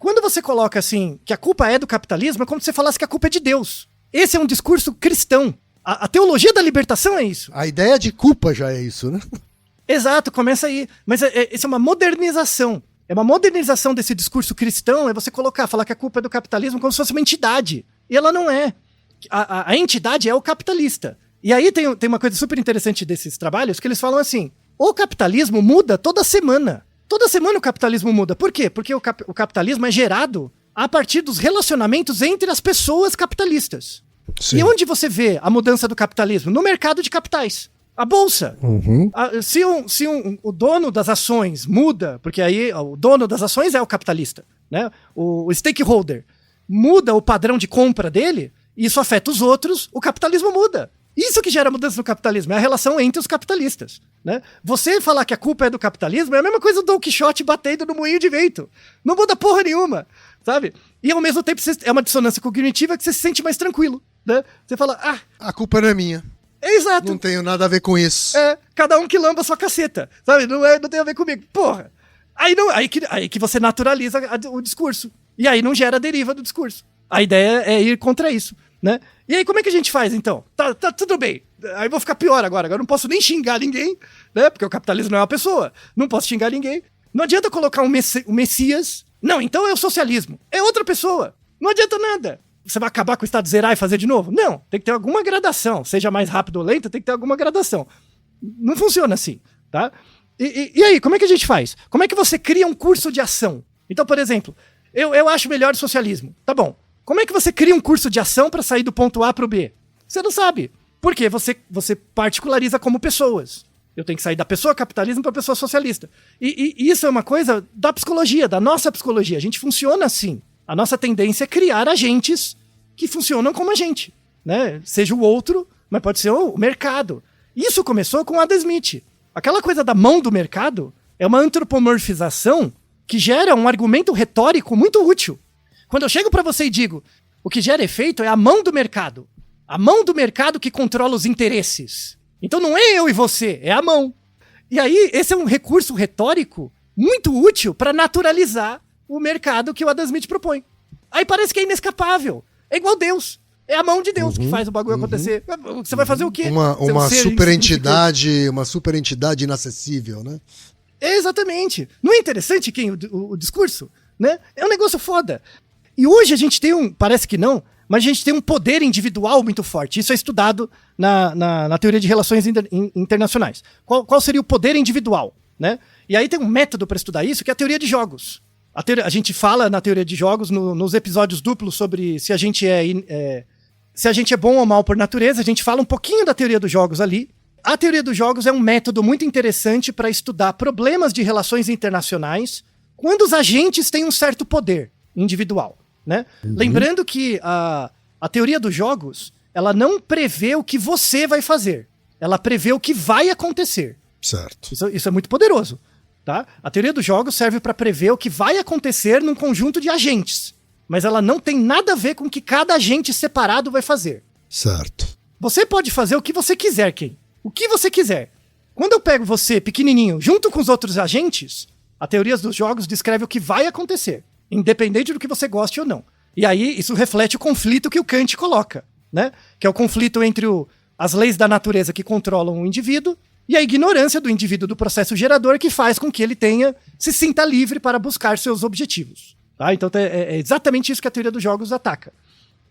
Quando você coloca assim que a culpa é do capitalismo, é como se você falasse que a culpa é de Deus. Esse é um discurso cristão. A teologia da libertação é isso. A ideia de culpa já é isso, né? Exato, começa aí. Mas isso é uma modernização. É uma modernização desse discurso cristão, é você falar que a culpa é do capitalismo como se fosse uma entidade. E ela não é. A entidade é o capitalista. E aí tem uma coisa super interessante desses trabalhos, que eles falam assim, o capitalismo muda toda semana. Toda semana o capitalismo muda. Por quê? Porque o capitalismo é gerado a partir dos relacionamentos entre as pessoas capitalistas. Sim. E onde você vê a mudança do capitalismo? No mercado de capitais. A bolsa. Uhum. Se o dono das ações muda, porque aí o dono das ações é o capitalista, né? O stakeholder muda o padrão de compra dele, e isso afeta os outros, o capitalismo muda. Isso que gera mudança no capitalismo, é a relação entre os capitalistas, né? Você falar que a culpa é do capitalismo é a mesma coisa do Don Quixote batendo no moinho de vento. Não muda porra nenhuma, sabe? E ao mesmo tempo é uma dissonância cognitiva que você se sente mais tranquilo, né? Você fala, a culpa não é minha. Exato. Não tenho nada a ver com isso. Cada um que lamba a sua caceta, sabe? Não tem a ver comigo. Porra. Aí que você naturaliza o discurso. E aí não gera deriva do discurso. A ideia é ir contra isso, né? E aí como é que a gente faz, então? Tá tudo bem. Aí vou ficar pior agora. Agora eu não posso nem xingar ninguém, né? Porque o capitalismo não é uma pessoa. Não posso xingar ninguém. Não adianta colocar um Messias. Não, então é o socialismo. É outra pessoa. Não adianta nada. Você vai acabar com o estado zerar e fazer de novo? Não, tem que ter alguma gradação. Seja mais rápido ou lento, tem que ter alguma gradação. Não funciona assim, tá? E aí, como é que a gente faz? Como é que você cria um curso de ação? Então, por exemplo, eu acho melhor o socialismo. Tá bom. Como é que você cria um curso de ação para sair do ponto A para o B? Você não sabe. Por quê? Você particulariza como pessoas. Eu tenho que sair da pessoa capitalismo para a pessoa socialista. E isso é uma coisa da psicologia, da nossa psicologia. A gente funciona assim. A nossa tendência é criar agentes que funcionam como a gente, né? Seja o outro, mas pode ser o mercado. Isso começou com Adam Smith. Aquela coisa da mão do mercado é uma antropomorfização que gera um argumento retórico muito útil. Quando eu chego para você e digo, o que gera efeito é a mão do mercado. A mão do mercado que controla os interesses. Então não é eu e você, é a mão. E aí, esse é um recurso retórico muito útil para naturalizar o mercado que o Adam Smith propõe. Aí parece que é inescapável. É igual Deus. É a mão de Deus que faz o bagulho acontecer. Você vai fazer o quê? Uma superentidade, inacessível, né? Exatamente. Não é interessante o discurso? Né? É um negócio foda. E hoje a gente tem parece que não, mas a gente tem um poder individual muito forte. Isso é estudado na teoria de relações internacionais. Qual seria o poder individual? Né? E aí tem um método para estudar isso, que é a teoria de jogos. A gente fala na teoria de jogos, nos episódios duplos, sobre se a gente é bom ou mal por natureza. A gente fala um pouquinho da teoria dos jogos ali. A teoria dos jogos é um método muito interessante para estudar problemas de relações internacionais quando os agentes têm um certo poder individual, né? Lembrando que a teoria dos jogos, ela não prevê o que você vai fazer. Ela prevê o que vai acontecer. Certo. Isso é muito poderoso. Tá? A teoria dos jogos serve para prever o que vai acontecer num conjunto de agentes. Mas ela não tem nada a ver com o que cada agente separado vai fazer. Certo. Você pode fazer o que você quiser, Ken. O que você quiser. Quando eu pego você, pequenininho, junto com os outros agentes, a teoria dos jogos descreve o que vai acontecer, independente do que você goste ou não. E aí isso reflete o conflito que o Kant coloca, né? Que é o conflito entre as leis da natureza que controlam o indivíduo e a ignorância do indivíduo do processo gerador, que faz com que ele se sinta livre para buscar seus objetivos. Tá? Então é exatamente isso que a teoria dos jogos ataca.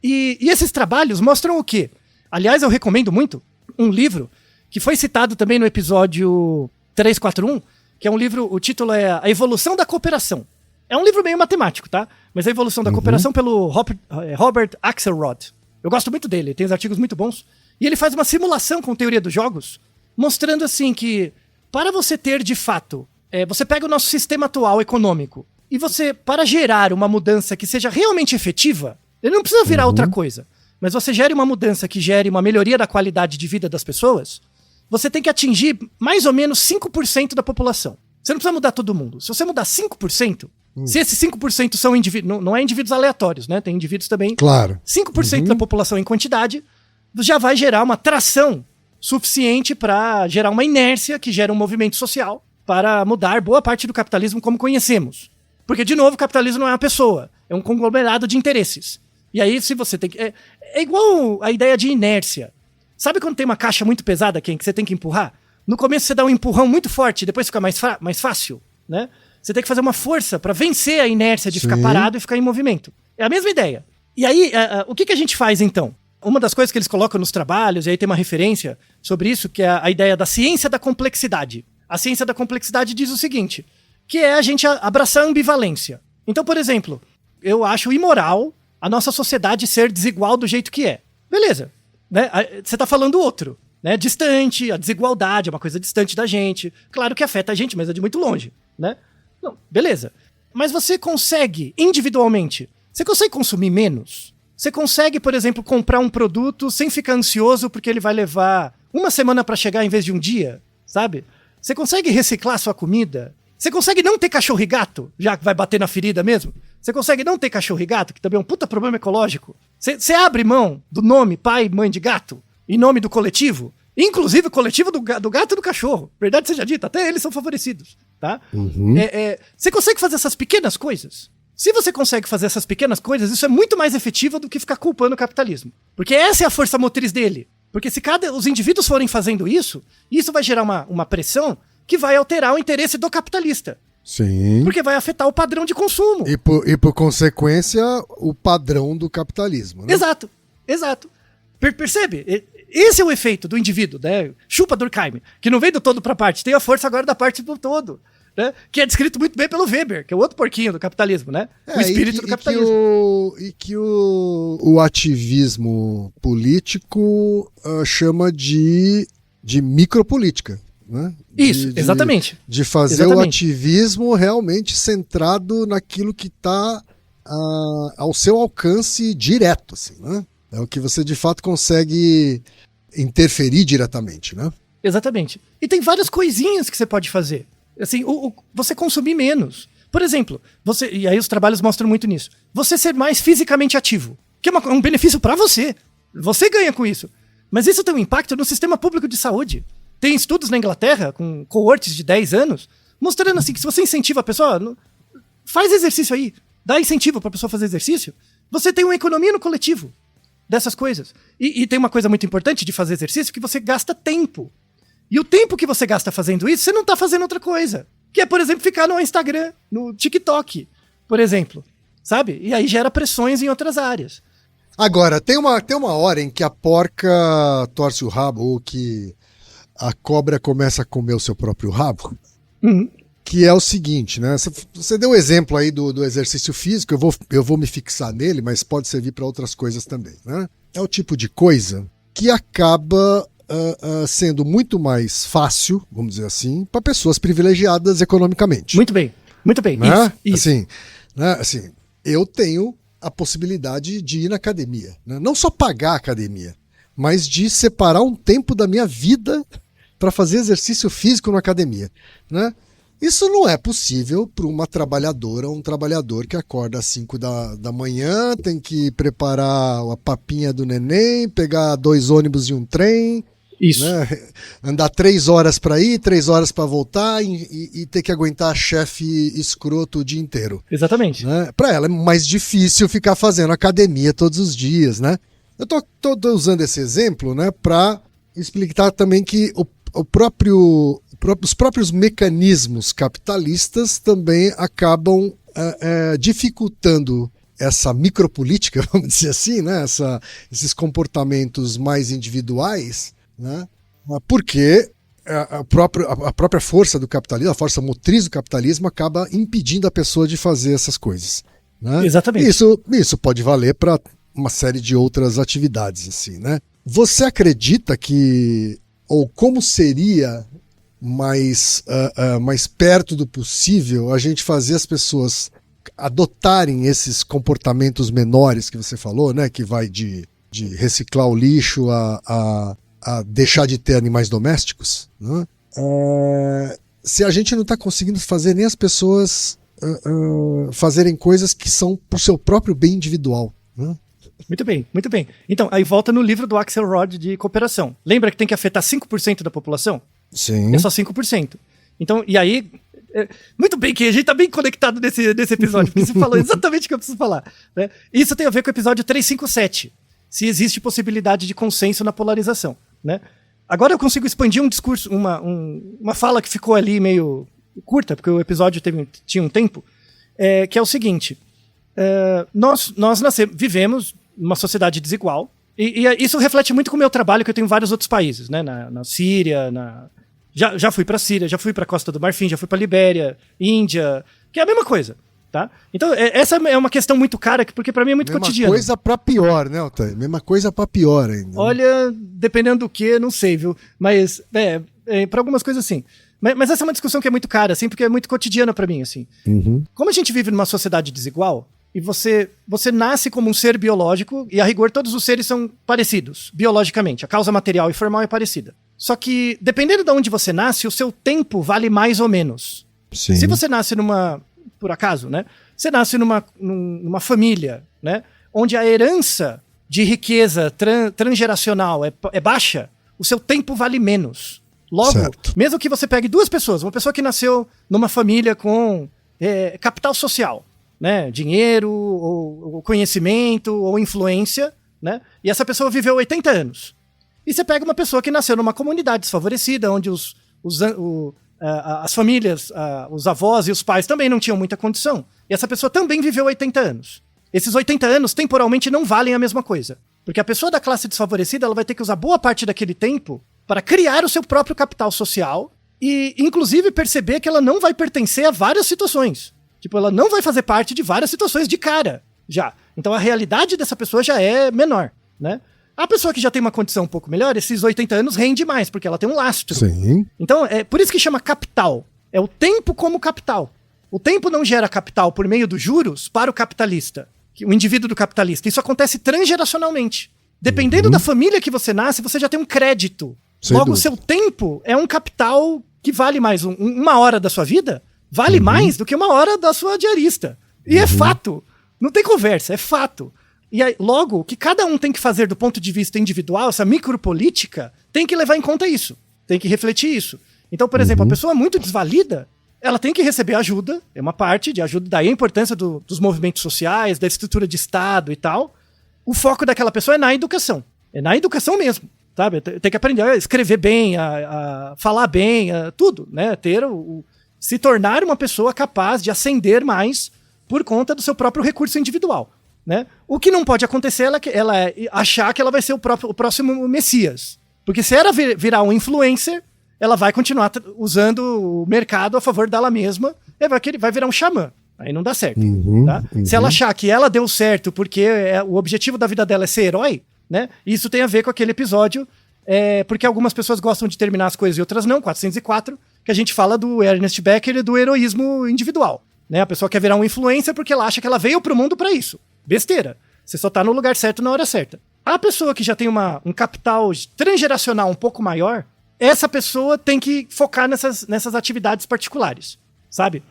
E esses trabalhos mostram o quê? Aliás, eu recomendo muito um livro que foi citado também no episódio 341, que é um livro, o título é A Evolução da Cooperação. É um livro meio matemático, tá? Mas a Evolução da Cooperação pelo Robert Axelrod. Eu gosto muito dele, tem uns artigos muito bons. E ele faz uma simulação com teoria dos jogos, mostrando assim que, para você ter de fato, você pega o nosso sistema atual econômico, e você, para gerar uma mudança que seja realmente efetiva, ele não precisa virar outra coisa, mas você gere uma mudança que gere uma melhoria da qualidade de vida das pessoas, você tem que atingir mais ou menos 5% da população. Você não precisa mudar todo mundo. Se você mudar 5%, se esses 5% são indivíduos, não é indivíduos aleatórios, né? Tem indivíduos também. Claro. 5% da população em quantidade já vai gerar uma tração suficiente para gerar uma inércia que gera um movimento social para mudar boa parte do capitalismo como conhecemos. Porque, de novo, o capitalismo não é uma pessoa, é um conglomerado de interesses. E aí, se você tem que... É igual a ideia de inércia. Sabe quando tem uma caixa muito pesada, Ken, que você tem que empurrar? No começo você dá um empurrão muito forte, depois fica mais fácil, né? Você tem que fazer uma força para vencer a inércia de ficar Sim. parado e ficar em movimento. É a mesma ideia. E aí, o que a gente faz então? Uma das coisas que eles colocam nos trabalhos, e aí tem uma referência sobre isso, que é a ideia da ciência da complexidade. A ciência da complexidade diz o seguinte, que é a gente abraçar a ambivalência. Então, por exemplo, eu acho imoral a nossa sociedade ser desigual do jeito que é. Beleza, né? Você tá falando outro, né? Distante, a desigualdade é uma coisa distante da gente. Claro que afeta a gente, mas é de muito longe, né? Não, beleza. Mas você consegue, individualmente, você consegue consumir menos? Você consegue, por exemplo, comprar um produto sem ficar ansioso porque ele vai levar uma semana para chegar em vez de um dia, sabe? Você consegue reciclar sua comida? Você consegue não ter cachorro e gato, já que vai bater na ferida mesmo? Você consegue não ter cachorro e gato, que também é um puta problema ecológico? Você abre mão do nome pai e mãe de gato em nome do coletivo? Inclusive o coletivo do gato e do cachorro. Verdade seja dita, até eles são favorecidos, tá? Uhum. Você consegue fazer essas pequenas coisas? Se você consegue fazer essas pequenas coisas, isso é muito mais efetivo do que ficar culpando o capitalismo. Porque essa é a força motriz dele. Porque se os indivíduos forem fazendo isso vai gerar uma pressão que vai alterar o interesse do capitalista. Sim. Porque vai afetar o padrão de consumo. E por consequência, o padrão do capitalismo, né? Exato, exato. Percebe? Esse é o efeito do indivíduo, né? Chupa Durkheim, que não vem do todo para parte, tem a força agora da parte do todo. Né? Que é descrito muito bem pelo Weber, que é o outro porquinho do capitalismo, né? O espírito do capitalismo. E que o ativismo político chama de micropolítica, né? Isso, exatamente. De fazer o ativismo realmente centrado naquilo que está ao seu alcance direto, assim, né? É o que você de fato consegue interferir diretamente, né? Exatamente. E tem várias coisinhas que você pode fazer. Assim, você consumir menos. Por exemplo, e aí os trabalhos mostram muito nisso, você ser mais fisicamente ativo, que é um benefício para você. Você ganha com isso. Mas isso tem um impacto no sistema público de saúde. Tem estudos na Inglaterra, com coortes de 10 anos, mostrando assim que se você incentiva a pessoa, faz exercício aí, dá incentivo para a pessoa fazer exercício, você tem uma economia no coletivo dessas coisas. E tem uma coisa muito importante de fazer exercício, que você gasta tempo. E o tempo que você gasta fazendo isso, você não tá fazendo outra coisa. Que é, por exemplo, ficar no Instagram, no TikTok, por exemplo. Sabe? E aí gera pressões em outras áreas. Agora, tem uma hora em que a porca torce o rabo, ou que a cobra começa a comer o seu próprio rabo, que é o seguinte, né? Você deu o exemplo aí do exercício físico, eu vou me fixar nele, mas pode servir para outras coisas também, né? É o tipo de coisa que acaba sendo muito mais fácil, vamos dizer assim, para pessoas privilegiadas economicamente. Muito bem, né? Isso. Assim, eu tenho a possibilidade de ir na academia, né? Não só pagar a academia, mas de separar um tempo da minha vida para fazer exercício físico na academia, né? Isso não é possível para uma trabalhadora ou um trabalhador que acorda às 5 da manhã, tem que preparar a papinha do neném, pegar 2 ônibus e um trem, isso. Né? Andar 3 horas para ir, 3 horas para voltar e ter que aguentar chefe escroto o dia inteiro. Exatamente. Né? Para ela é mais difícil ficar fazendo academia todos os dias, né? Eu tô usando esse exemplo, né, para explicar também que os próprios mecanismos capitalistas também acabam dificultando essa micropolítica, vamos dizer assim, né? Esses comportamentos mais individuais, né? Porque a própria força do capitalismo, a força motriz do capitalismo acaba impedindo a pessoa de fazer essas coisas, né? Exatamente. Isso pode valer para uma série de outras atividades, assim, né? Você acredita que, ou como seria mais perto do possível a gente fazer as pessoas adotarem esses comportamentos menores que você falou, né? Que vai de reciclar o lixo a deixar de ter animais domésticos, né? Se a gente não está conseguindo fazer nem as pessoas fazerem coisas que são para o seu próprio bem individual, né? Muito bem, muito bem. Então, aí volta no livro do Axelrod de cooperação. Lembra que tem que afetar 5% da população? Sim. É só 5%. Então, e aí... muito bem, que a gente tá bem conectado nesse episódio, porque você falou exatamente o que eu preciso falar, né? Isso tem a ver com o episódio 357. Se existe possibilidade de consenso na polarização, né? Agora eu consigo expandir um discurso, uma fala que ficou ali meio curta, porque o episódio tinha um tempo, que é o seguinte, nós vivemos numa sociedade desigual, e isso reflete muito com o meu trabalho, que eu tenho em vários outros países, né? Na Síria, já fui pra Síria, já fui pra Costa do Marfim, já fui pra Libéria, Índia, que é a mesma coisa, tá? Então, essa é uma questão muito cara, porque pra mim é muito cotidiano. Mesma coisa pra pior, né, Altair? Mesma coisa pra pior ainda. Olha, dependendo do que, não sei, viu? Mas, pra algumas coisas, sim. Mas essa é uma discussão que é muito cara, assim, porque é muito cotidiana pra mim, assim. Uhum. Como a gente vive numa sociedade desigual, e você nasce como um ser biológico, e a rigor todos os seres são parecidos, biologicamente. A causa material e formal é parecida. Só que, dependendo de onde você nasce, o seu tempo vale mais ou menos. Sim. Se você nasce por acaso, né? Você nasce numa família, né? Onde a herança de riqueza transgeracional é baixa, o seu tempo vale menos. Logo, certo. Mesmo que você pegue duas pessoas, uma pessoa que nasceu numa família com capital social, né? Dinheiro, ou conhecimento, ou influência, né? E essa pessoa viveu 80 anos. E você pega uma pessoa que nasceu numa comunidade desfavorecida, onde as famílias, os avós e os pais também não tinham muita condição. E essa pessoa também viveu 80 anos. Esses 80 anos, temporalmente, não valem a mesma coisa. Porque a pessoa da classe desfavorecida, ela vai ter que usar boa parte daquele tempo para criar o seu próprio capital social e, inclusive, perceber que ela não vai pertencer a várias situações. Tipo, ela não vai fazer parte de várias situações de cara, já. Então, a realidade dessa pessoa já é menor, né? A pessoa que já tem uma condição um pouco melhor, esses 80 anos rende mais, porque ela tem um lastro. Sim. Então, é por isso que chama capital. É o tempo como capital. O tempo não gera capital por meio dos juros para o capitalista, o indivíduo do capitalista. Isso acontece transgeracionalmente. Dependendo da família que você nasce, você já tem um crédito. Logo, o seu tempo é um capital que vale mais. Uma hora da sua vida vale mais do que uma hora da sua diarista. E é fato. Não tem conversa, é fato. E aí, logo, o que cada um tem que fazer do ponto de vista individual, essa micropolítica, tem que levar em conta isso. Tem que refletir isso. Então, por exemplo, a pessoa muito desvalida, ela tem que receber ajuda, é uma parte de ajuda, daí a importância dos movimentos sociais, da estrutura de Estado e tal. O foco daquela pessoa é na educação. É na educação mesmo, sabe? Tem que aprender a escrever bem, a falar bem, tudo, né? Se tornar uma pessoa capaz de ascender mais por conta do seu próprio recurso individual. Né? O que não pode acontecer é ela achar que ela vai ser o próximo Messias. Porque se ela virar um influencer, ela vai continuar usando o mercado a favor dela mesma e vai virar um xamã. Aí não dá certo. Tá? Se ela achar que ela deu certo porque o objetivo da vida dela é ser herói, né? Isso tem a ver com aquele episódio, porque algumas pessoas gostam de terminar as coisas e outras não, 404, que a gente fala do Ernest Becker e do heroísmo individual. Né? A pessoa quer virar um influencer porque ela acha que ela veio pro mundo para isso. Besteira. Você só tá no lugar certo na hora certa. A pessoa que já tem um capital transgeracional um pouco maior, essa pessoa tem que focar nessas atividades particulares, sabe?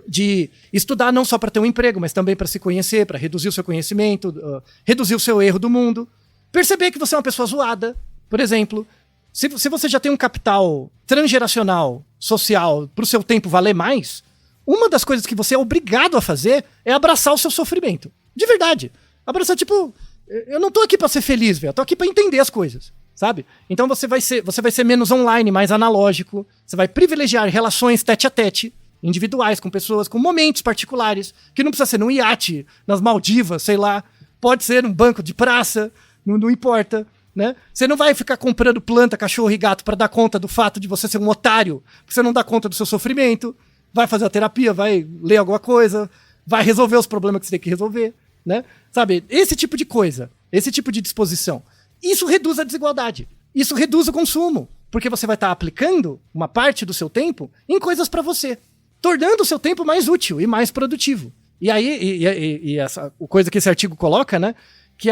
De estudar não só para ter um emprego, mas também para se conhecer, para reduzir o seu conhecimento, reduzir o seu erro do mundo. Perceber que você é uma pessoa zoada. Por exemplo, se você já tem um capital transgeracional, social, pro seu tempo valer mais, uma das coisas que você é obrigado a fazer é abraçar o seu sofrimento. De verdade. Abraçar, tipo, eu não tô aqui pra ser feliz, velho. Eu tô aqui pra entender as coisas, sabe? Então você vai ser menos online, mais analógico. Você vai privilegiar relações tete a tete, individuais, com pessoas, com momentos particulares, que não precisa ser num iate, nas Maldivas, sei lá. Pode ser num banco de praça, não importa, né? Você não vai ficar comprando planta, cachorro e gato pra dar conta do fato de você ser um otário, porque você não dá conta do seu sofrimento. Vai fazer a terapia, vai ler alguma coisa, vai resolver os problemas que você tem que resolver. Né? Sabe, esse tipo de coisa, esse tipo de disposição, isso reduz a desigualdade, isso reduz o consumo, porque você vai estar aplicando uma parte do seu tempo em coisas para você, tornando o seu tempo mais útil e mais produtivo. E aí, essa coisa que esse artigo coloca, né, que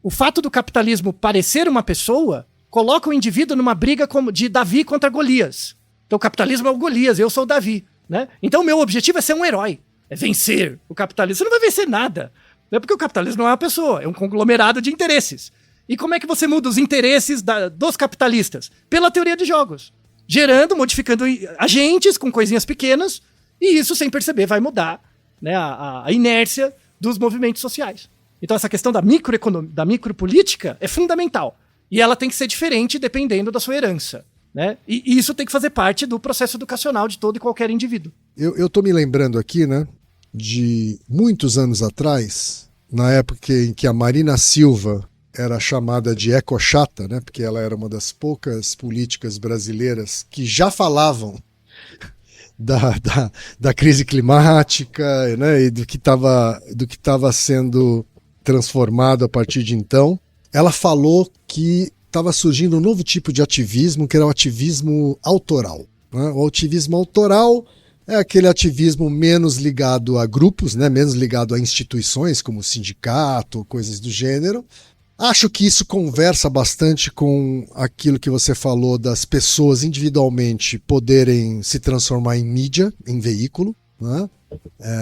o fato do capitalismo parecer uma pessoa coloca o indivíduo numa briga de Davi contra Golias. Então o capitalismo é o Golias, eu sou o Davi. Né? Então o meu objetivo é ser um herói, é vencer o capitalismo. Você não vai vencer nada. Não é porque o capitalismo não é uma pessoa, é um conglomerado de interesses. E como é que você muda os interesses dos capitalistas? Pela teoria de jogos. Gerando, modificando agentes com coisinhas pequenas, e isso, sem perceber, vai mudar, né, a inércia dos movimentos sociais. Então essa questão da micropolítica é fundamental. E ela tem que ser diferente dependendo da sua herança. né? E isso tem que fazer parte do processo educacional de todo e qualquer indivíduo. Eu tô me lembrando aqui, né, de muitos anos atrás, na época em que a Marina Silva era chamada de ecochata, né, porque ela era uma das poucas políticas brasileiras que já falavam da crise climática, né, e do que estava sendo transformado a partir de então. Ela falou que estava surgindo um novo tipo de ativismo, que era o ativismo autoral, né? O ativismo autoral é aquele ativismo menos ligado a grupos, né? Menos ligado a instituições, como sindicato, coisas do gênero. Acho que isso conversa bastante com aquilo que você falou das pessoas individualmente poderem se transformar em mídia, em veículo, né?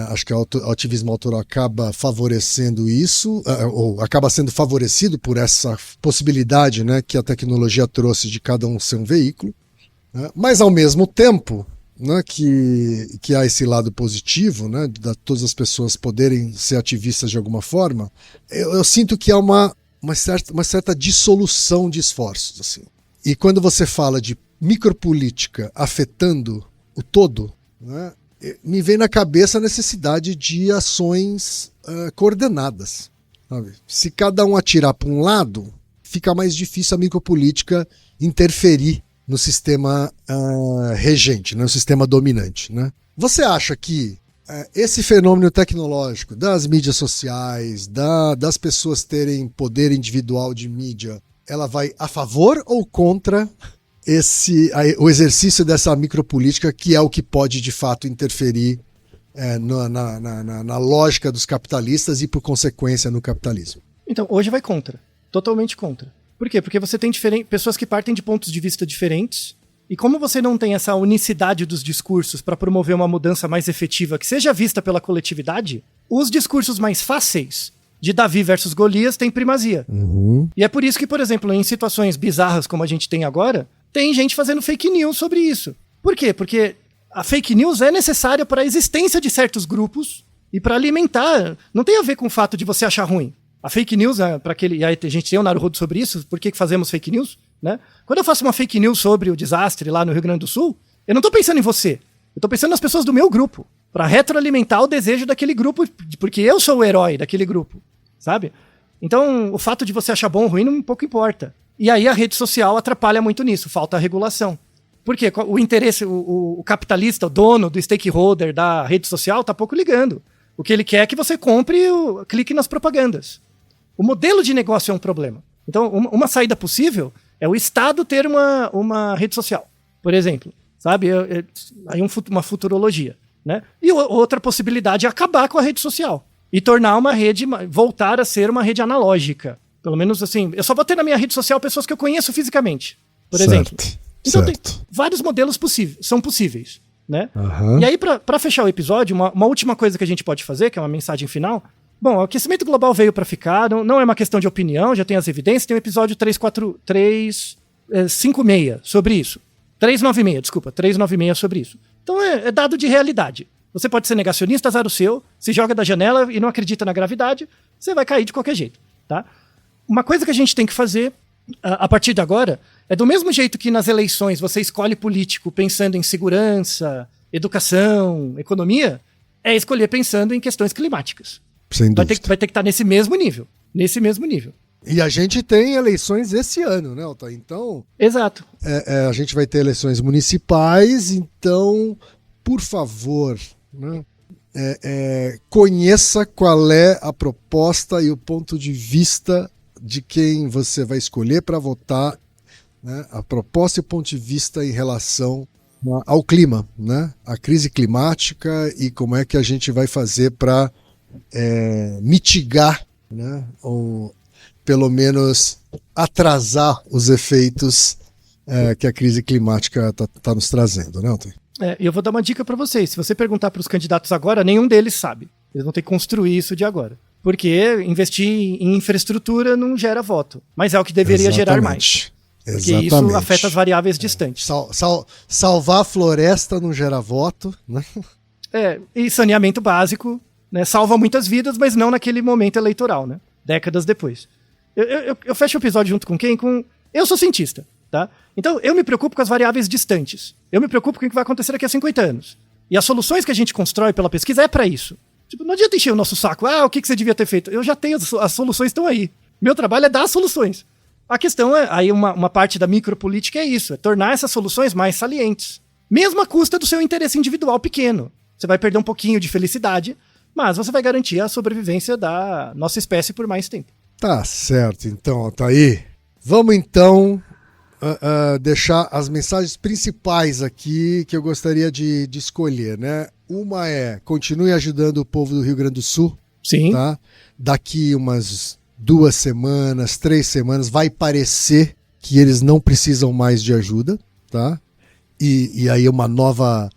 Acho que o ativismo autoral acaba favorecendo isso, ou acaba sendo favorecido por essa possibilidade, né, que a tecnologia trouxe de cada um ser um veículo, né? Mas ao mesmo tempo, né, que há esse lado positivo, né, de todas as pessoas poderem ser ativistas de alguma forma, eu sinto que há uma certa dissolução de esforços, assim. E quando você fala de micropolítica afetando o todo, né, me vem na cabeça a necessidade de ações coordenadas, sabe? Se cada um atirar para um lado, fica mais difícil a micropolítica interferir no sistema regente, no sistema dominante, né? Você acha que esse fenômeno tecnológico das mídias sociais, das pessoas terem poder individual de mídia, ela vai a favor ou contra o exercício dessa micropolítica, que é o que pode de fato interferir na lógica dos capitalistas e, por consequência, no capitalismo? Então, hoje vai contra. Totalmente contra. Por quê? Porque você tem pessoas que partem de pontos de vista diferentes, e como você não tem essa unicidade dos discursos para promover uma mudança mais efetiva que seja vista pela coletividade, os discursos mais fáceis de Davi versus Golias têm primazia. Uhum. E é por isso que, por exemplo, em situações bizarras como a gente tem agora, tem gente fazendo fake news sobre isso. Por quê? Porque a fake news é necessária para a existência de certos grupos e para alimentar. Não tem a ver com o fato de você achar ruim. A fake news, para aquele. E aí a gente tem um Naruhodo sobre isso, por que fazemos fake news? Né? Quando eu faço uma fake news sobre o desastre lá no Rio Grande do Sul, eu não tô pensando em você. Eu tô pensando nas pessoas do meu grupo, para retroalimentar o desejo daquele grupo, porque eu sou o herói daquele grupo, sabe? Então, o fato de você achar bom ou ruim não pouco importa. E aí a rede social atrapalha muito nisso, falta a regulação. Por quê? O interesse, o capitalista, o dono do stakeholder da rede social tá pouco ligando. O que ele quer é que você compre e clique nas propagandas. O modelo de negócio é um problema. Então, uma saída possível é o Estado ter uma rede social, por exemplo. Sabe? Aí uma futurologia. Né? E outra possibilidade é acabar com a rede social e tornar uma rede, voltar a ser uma rede analógica. Pelo menos assim, eu só vou ter na minha rede social pessoas que eu conheço fisicamente, por exemplo. Então tem vários modelos são possíveis, né? Uhum. E aí, para fechar o episódio, uma última coisa que a gente pode fazer, que é uma mensagem final. Bom, o aquecimento global veio para ficar, não é uma questão de opinião, já tem as evidências, tem o episódio 356 sobre isso. 396 sobre isso. Então é dado de realidade. Você pode ser negacionista, azar o seu, se joga da janela e não acredita na gravidade, você vai cair de qualquer jeito, tá? Uma coisa que a gente tem que fazer a partir de agora é do mesmo jeito que nas eleições você escolhe político pensando em segurança, educação, economia, é escolher pensando em questões climáticas. Sem dúvida. Vai ter que estar nesse mesmo nível. Nesse mesmo nível. E a gente tem eleições esse ano, né, Altair? Então... Exato. A gente vai ter eleições municipais, então, por favor, né, conheça qual é a proposta e o ponto de vista de quem você vai escolher para votar, né, a proposta e o ponto de vista em relação ao clima, né, a crise climática e como é que a gente vai fazer para mitigar, né, ou pelo menos atrasar os efeitos que a crise climática está nos trazendo, né, Altair? Eu vou dar uma dica para vocês. Se você perguntar para os candidatos agora, nenhum deles sabe. Eles vão ter que construir isso de agora. Porque investir em infraestrutura não gera voto. Mas é o que deveria gerar mais. Porque isso afeta as variáveis distantes. Salvar a floresta não gera voto, né? E saneamento básico, né, salva muitas vidas, mas não naquele momento eleitoral, né? Décadas depois. Eu fecho o episódio junto com quem? Eu sou cientista. Tá? Então, eu me preocupo com as variáveis distantes. Eu me preocupo com o que vai acontecer daqui a 50 anos. E as soluções que a gente constrói pela pesquisa é para isso. Tipo, não adianta encher o nosso saco. O que você devia ter feito? Eu já tenho, as soluções estão aí. Meu trabalho é dar as soluções. A questão é, aí uma parte da micropolítica é isso, é tornar essas soluções mais salientes. Mesmo à custa do seu interesse individual pequeno. Você vai perder um pouquinho de felicidade, mas você vai garantir a sobrevivência da nossa espécie por mais tempo. Tá certo, então, Altair. Vamos então deixar as mensagens principais aqui que eu gostaria de escolher, né? Uma é, continue ajudando o povo do Rio Grande do Sul. Sim. Tá? Daqui umas 2 semanas, 3 semanas, vai parecer que eles não precisam mais de ajuda, tá? E aí uma nova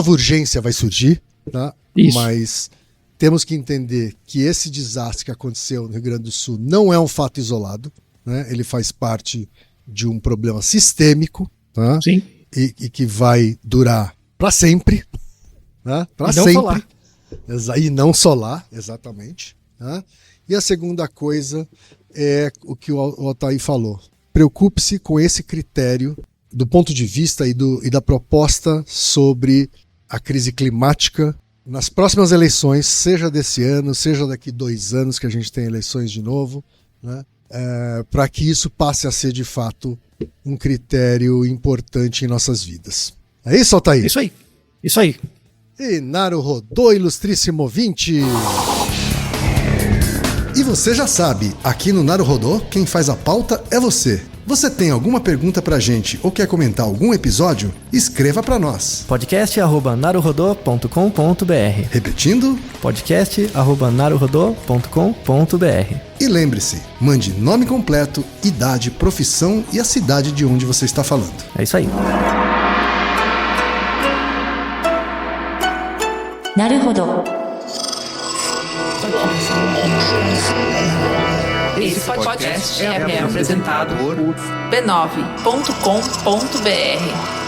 urgência vai surgir, tá? Isso. Mas temos que entender que esse desastre que aconteceu no Rio Grande do Sul não é um fato isolado, né? Ele faz parte de um problema sistêmico, tá? Sim. E que vai durar para sempre, né? Para sempre. E não só lá, exatamente. Tá? E a segunda coisa é o que o Altair falou. Preocupe-se com esse critério do ponto de vista e da proposta sobre a crise climática nas próximas eleições, seja desse ano, seja daqui 2 anos que a gente tem eleições de novo, né? Para que isso passe a ser de fato um critério importante em nossas vidas. É isso, Altair? Isso aí. E Naruhodô, ilustríssimo ouvinte! E você já sabe, aqui no Naruhodô, quem faz a pauta é você. Você tem alguma pergunta pra gente ou quer comentar algum episódio? Escreva pra nós. podcast@naruhodô.com.br. Repetindo? podcast@naruhodô.com.br. E lembre-se, mande nome completo, idade, profissão e a cidade de onde você está falando. É isso aí. Naruhodo. Esse podcast é apresentado por b9.com.br.